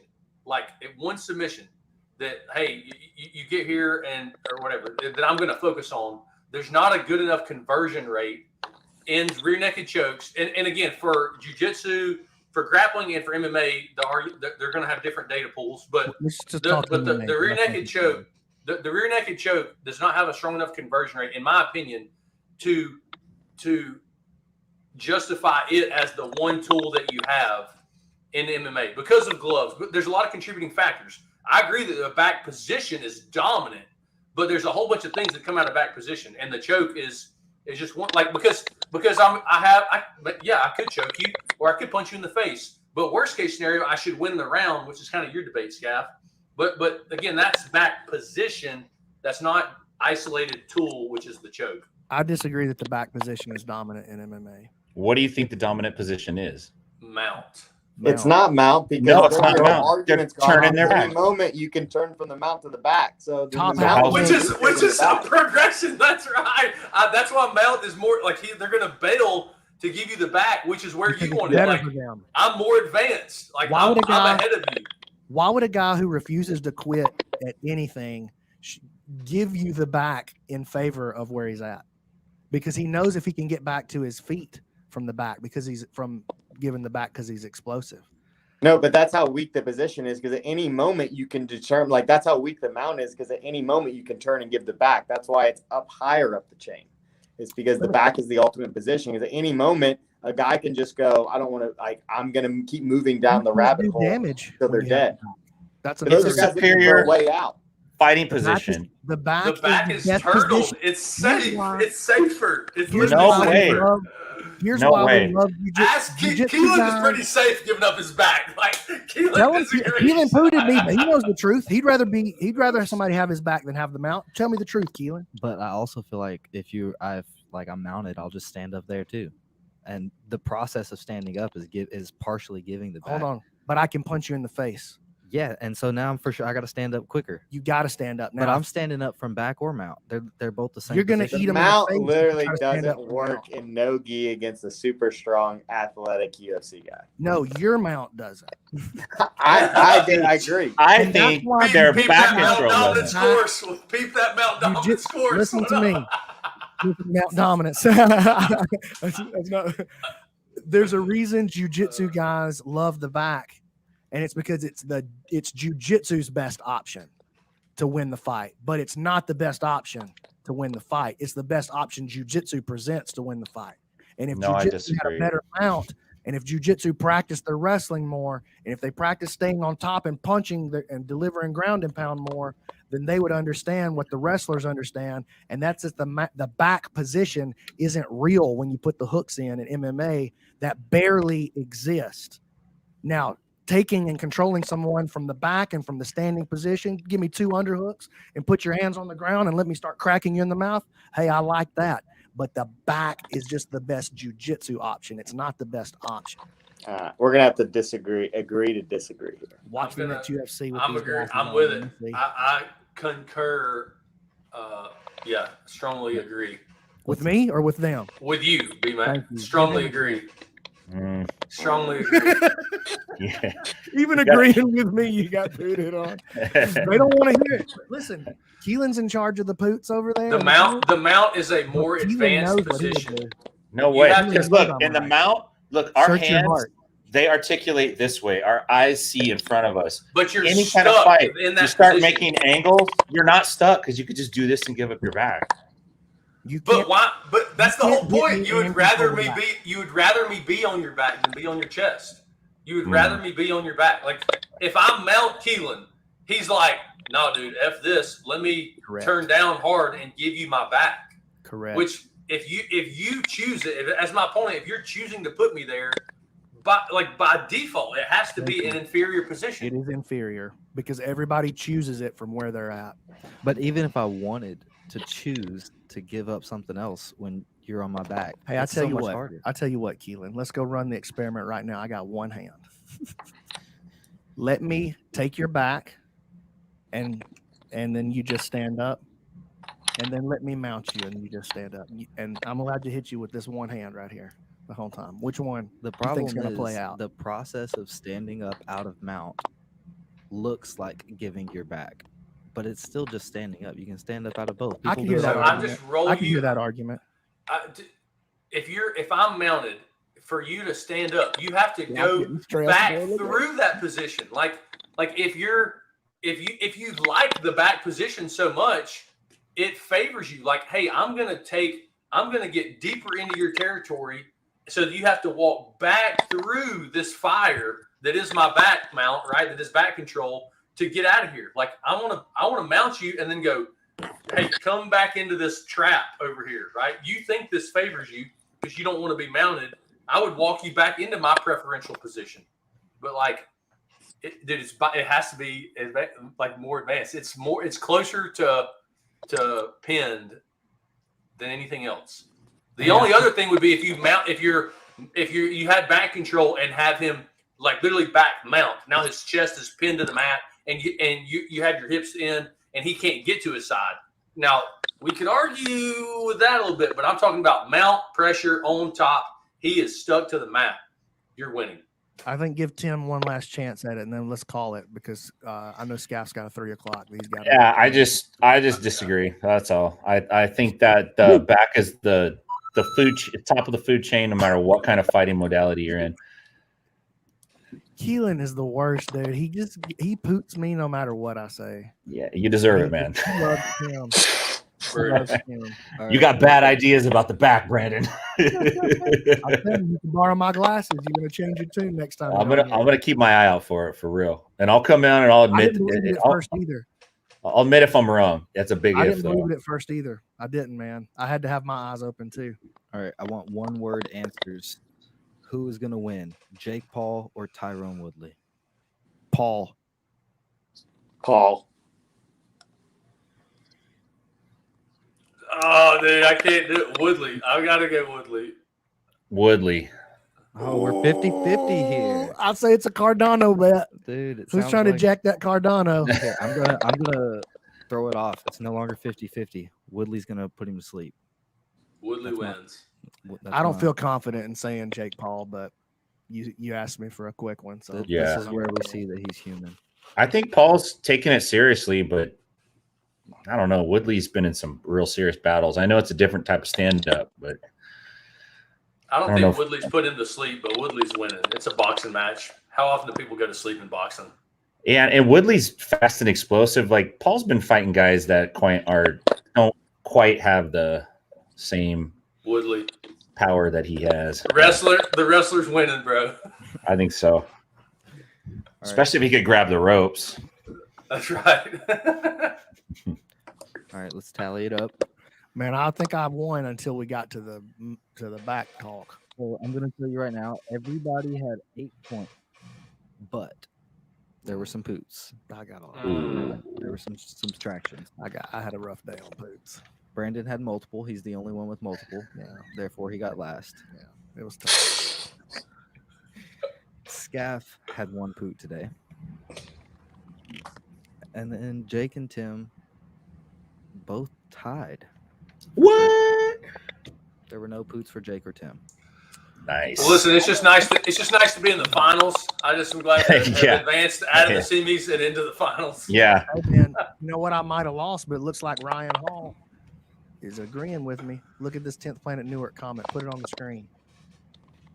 that hey, you get here and or whatever that I'm going to focus on. There's not a good enough conversion rate in rear naked chokes, and again for jiu-jitsu, for grappling, and for MMA, they're going to have different data pools. But the rear naked choke, the rear naked choke does not have a strong enough conversion rate, in my opinion, to justify it as the one tool that you have in MMA because of gloves. But there's a lot of contributing factors. I agree that the back position is dominant, but there's a whole bunch of things that come out of back position, and the choke is just one. Like because I could choke you or I could punch you in the face. But worst case scenario, I should win the round, which is kind of your debate, Skaff. But again, that's back position. That's not isolated tool, which is the choke. I disagree that the back position is dominant in MMA. What do you think the dominant position is? Mount. It's not mount because no, it's not mount. They're turning their back. Any moment you can turn from the mount to the back. So which is a progression. That's right. That's why mount is more like they're going to bail to give you the back, which is where you want it. Like, I'm more advanced. Like I'm ahead of you. Why would a guy who refuses to quit at anything give you the back in favor of where he's at? Because he knows if he can get back to his feet from the back, because he's from giving the back because he's explosive. No, but that's how weak the position is, because at any moment you can determine, like that's how weak the mount is, because at any moment you can turn and give the back. That's why it's up higher up the chain. It's because the back is the ultimate position. Because at any moment a guy can just go, I don't want to, I'm going to keep moving down the rabbit hole until they're dead. That's a superior way out. Fighting position. The back is turtled. Position. It's safe. It's safer. It's no way. Here's why we love jiu-jitsu. Keelan is pretty safe giving up his back. Like Keelan pooted me, but he knows the truth. He'd rather somebody have his back than have the mount. Tell me the truth, Keelan. But I also feel like if I'm mounted, I'll just stand up there too. And the process of standing up is partially giving the back. Hold on, but I can punch you in the face. Yeah, and so now I'm for sure I got to stand up quicker. You got to stand up now. But I'm standing up from back or mount. They're both the same. You're going to eat them. Mount literally doesn't work in Nogi against a super strong, athletic UFC guy. No, your mount doesn't. I agree. I think their back control. Peep that mount dominance course. Listen to me. Mount dominance. There's a reason jiu-jitsu guys love the back. And it's because it's jiu-jitsu's best option. to win the fight, but it's not the best option to win the fight. It's the best option jiu-jitsu presents to win the fight. And if No, I jiu-jitsu had a disagree. better mount, and if jiu-jitsu practiced their wrestling more, and if they practice staying on top and punching and delivering ground and pound more, then they would understand what the wrestlers understand, and that's that the back position isn't real when you put the hooks in MMA. That barely exist. Now, taking and controlling someone from the back and from the standing position, give me 2 underhooks and put your hands on the ground and let me start cracking you in the mouth. Hey, I like that. But the back is just the best jiu-jitsu option. It's not the best option. We're gonna have to agree to disagree here. Watch me at UFC. With I'm these agree. guys I'm on, with let it. me see. I concur. Yeah, strongly agree. With me or with them? With you, Bmac. Thank you. Strongly agree. Strongly agree. Yeah. Even agreeing with me, you got booted on. They don't want to hear it. But listen, Keelan's in charge of the poots over there. The mount is a more Keelan advanced knows what he would position. do. No You way. have to- Because look, in the mount, look, our Search your hands, heart. they articulate this way. Our eyes see in front of us. But you're Any stuck kind of fight, in that you start position. making angles, you're not stuck because you could just do this and give up your back. You But can't, why? But that's the you whole can't get point. me You would and rather control me the back. be. You would rather me be on your back than be on your chest. You would rather me be on your back. Like if I mount Keelan, he's like, "No, dude, f this. Let me Correct. turn down hard and give you my back." correct. Which if you choose it as my opponent, if you're choosing to put me there, by default, it has to be an inferior position. It is inferior because everybody chooses it from where they're at. But even if I wanted to choose to give up something else when you're on my back, Hey, I it's tell so you much what. harder. I tell you what, Keelan. Let's go run the experiment right now. I got one hand. Let me take your back, and then you just stand up, and then let me mount you, and you just stand up. And I'm allowed to hit you with this one hand right here the whole time. Which one? The you problem think's gonna is play out? the process of standing up out of mount looks like giving your back, but it's still just standing up. You can stand up out of both. I can People hear do that so- I'm argument. just roll I can you. hear that argument. If I'm mounted, for you to stand up, you have to Yeah, I'm go getting stressed, back boy. Look at through that position. Like if you like the back position so much, it favors you. Like, hey, I'm gonna get deeper into your territory, so that you have to walk back through this fire that is my back mount, right? That is back control to get out of here. Like I want to mount you and then go, hey, come back into this trap over here, right? You think this favors you because you don't want to be mounted. I would walk you back into my preferential position, but like, it has to be like more advanced. It's closer to pinned than anything else. The only other thing would be if you had back control and have him like literally back mount. Now his chest is pinned to the mat, and you have your hips in, and he can't get to his side. Now we could argue with that a little bit, but I'm talking about mount pressure on top. He is stuck to the mat. You're winning. I think give Tim one last chance at it, and then let's call it because I know Skaff's got a 3 o'clock. But he's got. Yeah, I just disagree. That's all. I think that the back is the top of the food chain, no matter what kind of fighting modality you're in. Keelan is the worst, dude. He poots me no matter what I say. Yeah, you deserve it, man. He loves him. He loves him. All You right. got bad ideas about the back, Brandon. I'm telling you can borrow my glasses. You're gonna change your tune next time. I'm gonna keep my eye out for it for real, and I'll come in and I'll I admit didn't believe it at first either. I'll admit if I'm wrong. That's a big I if didn't though. believe it at first either. I didn't, man. I had to have my eyes open too. All right, I want one word answers. Who is going to win, Jake Paul or Tyron Woodley? Paul. Oh, dude, I can't do it. Woodley. I gotta go Woodley. Woodley. Oh, we're 50-50 here. I'd say it's a Cardano bet. Dude, it Who's sounds trying to like- jack that Cardano? Okay, I'm gonna throw it off. It's no longer 50-50. Woodley's gonna put him to sleep. Woodley That's my- wins. That's I don't my- feel confident in saying Jake Paul, but you asked me for a quick one, so Yeah. This is where we see that he's human. I think Paul's taking it seriously, but I don't know. Woodley's been in some real serious battles. I know it's a different type of stand-up, but I don't I don't think know if- Woodley's put him to sleep, but Woodley's winning. It's a boxing match. How often do people go to sleep in boxing? Yeah, and Woodley's fast and explosive. Like Paul's been fighting guys that don't quite have the same Woodley. power that he has. The wrestler's winning, bro. I think so. Especially if he could grab the ropes. That's right. All right, let's tally it up. Man, I think I won until we got to the back talk. Well, I'm gonna tell you right now, everybody had 8 points, but there were some poots. I got a lot. There were some subtractions. I had a rough day on boots. Brandon had multiple. He's the only one with multiple. Yeah. Therefore, he got last. Yeah, it was tough. Skaff had 1 poot today. And then Jake and Tim both tied. What? There were no poots for Jake or Tim. Nice. Well, listen, it's just nice to be in the finals. I just am glad to have advanced out of the semis and into the finals. Yeah. And you know what? I might have lost, but it looks like Ryan Hall is agreeing with me. Look at this 10th Planet Newark comment. Put it on the screen.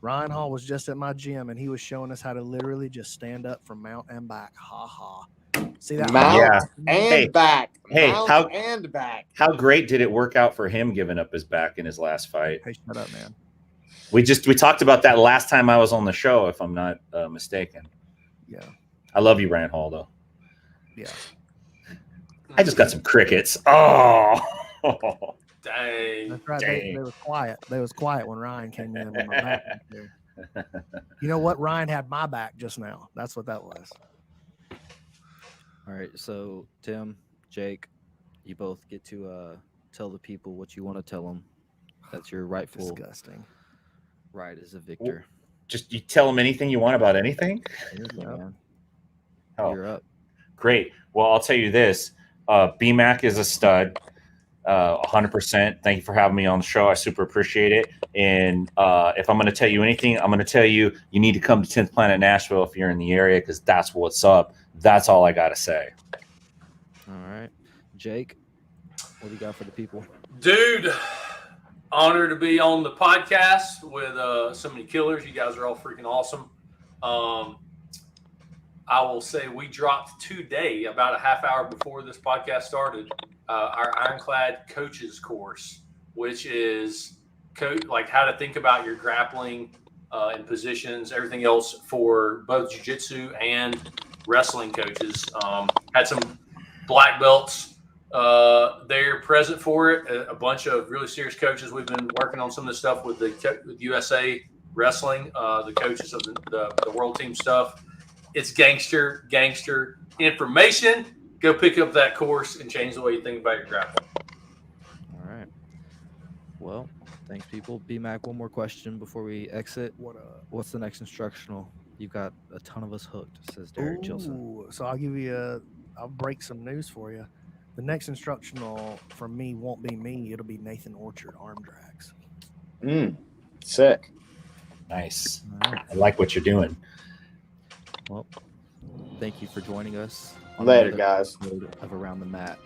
Ryan Hall was just at my gym, and he was showing us how to literally just stand up from mount and back. Ha ha. See that? Mount and back. Hey, Mount and back. How great did it work out for him giving up his back in his last fight? Hey, shut up, man. We talked about that last time I was on the show, if I'm not mistaken. Yeah. I love you, Ryan Hall, though. Yeah. I just got some crickets. Oh. Dang. That's right. Dang. They was quiet. They was quiet when Ryan came in with my back. You know what? Ryan had my back just now. That's what that was. All right, so Tim, Jake, you both get to tell the people what you want to tell them. That's your rightful Disgusting. right as a victor. Just you tell them anything you want about anything? Man. Oh, You're up. great. Well, I'll tell you this. Bmac is a stud. 100%. Thank you for having me on the show. I super appreciate it. And if I'm going to tell you anything, I'm going to tell you need to come to 10th Planet Nashville if you're in the area, because that's what's up. That's all I got to say. All right. Jake, what do you got for the people? Dude, honored to be on the podcast with so many killers. You guys are all freaking awesome. I will say we dropped today, about a half hour before this podcast started, our Ironclad coaches course, which is like how to think about your grappling and positions, everything else for both jiu-jitsu and wrestling coaches. Had some black belts there present for it, a bunch of really serious coaches. We've been working on some of the stuff with with USA Wrestling, the coaches of the world team stuff. It's gangster information. Go pick up that course and change the way you think about your grappling. All right. Well, thanks, people. Bmac, one more question before we exit. What's the next instructional? You got a ton of us hooked, says Derek Chilson. So I'll break some news for you. The next instructional from me won't be me. It'll be Nathan Orchard arm drags. Sick. Nice. All right. I like what you're doing. Well, thank you for joining us. Later, guys. Of Around the Mat.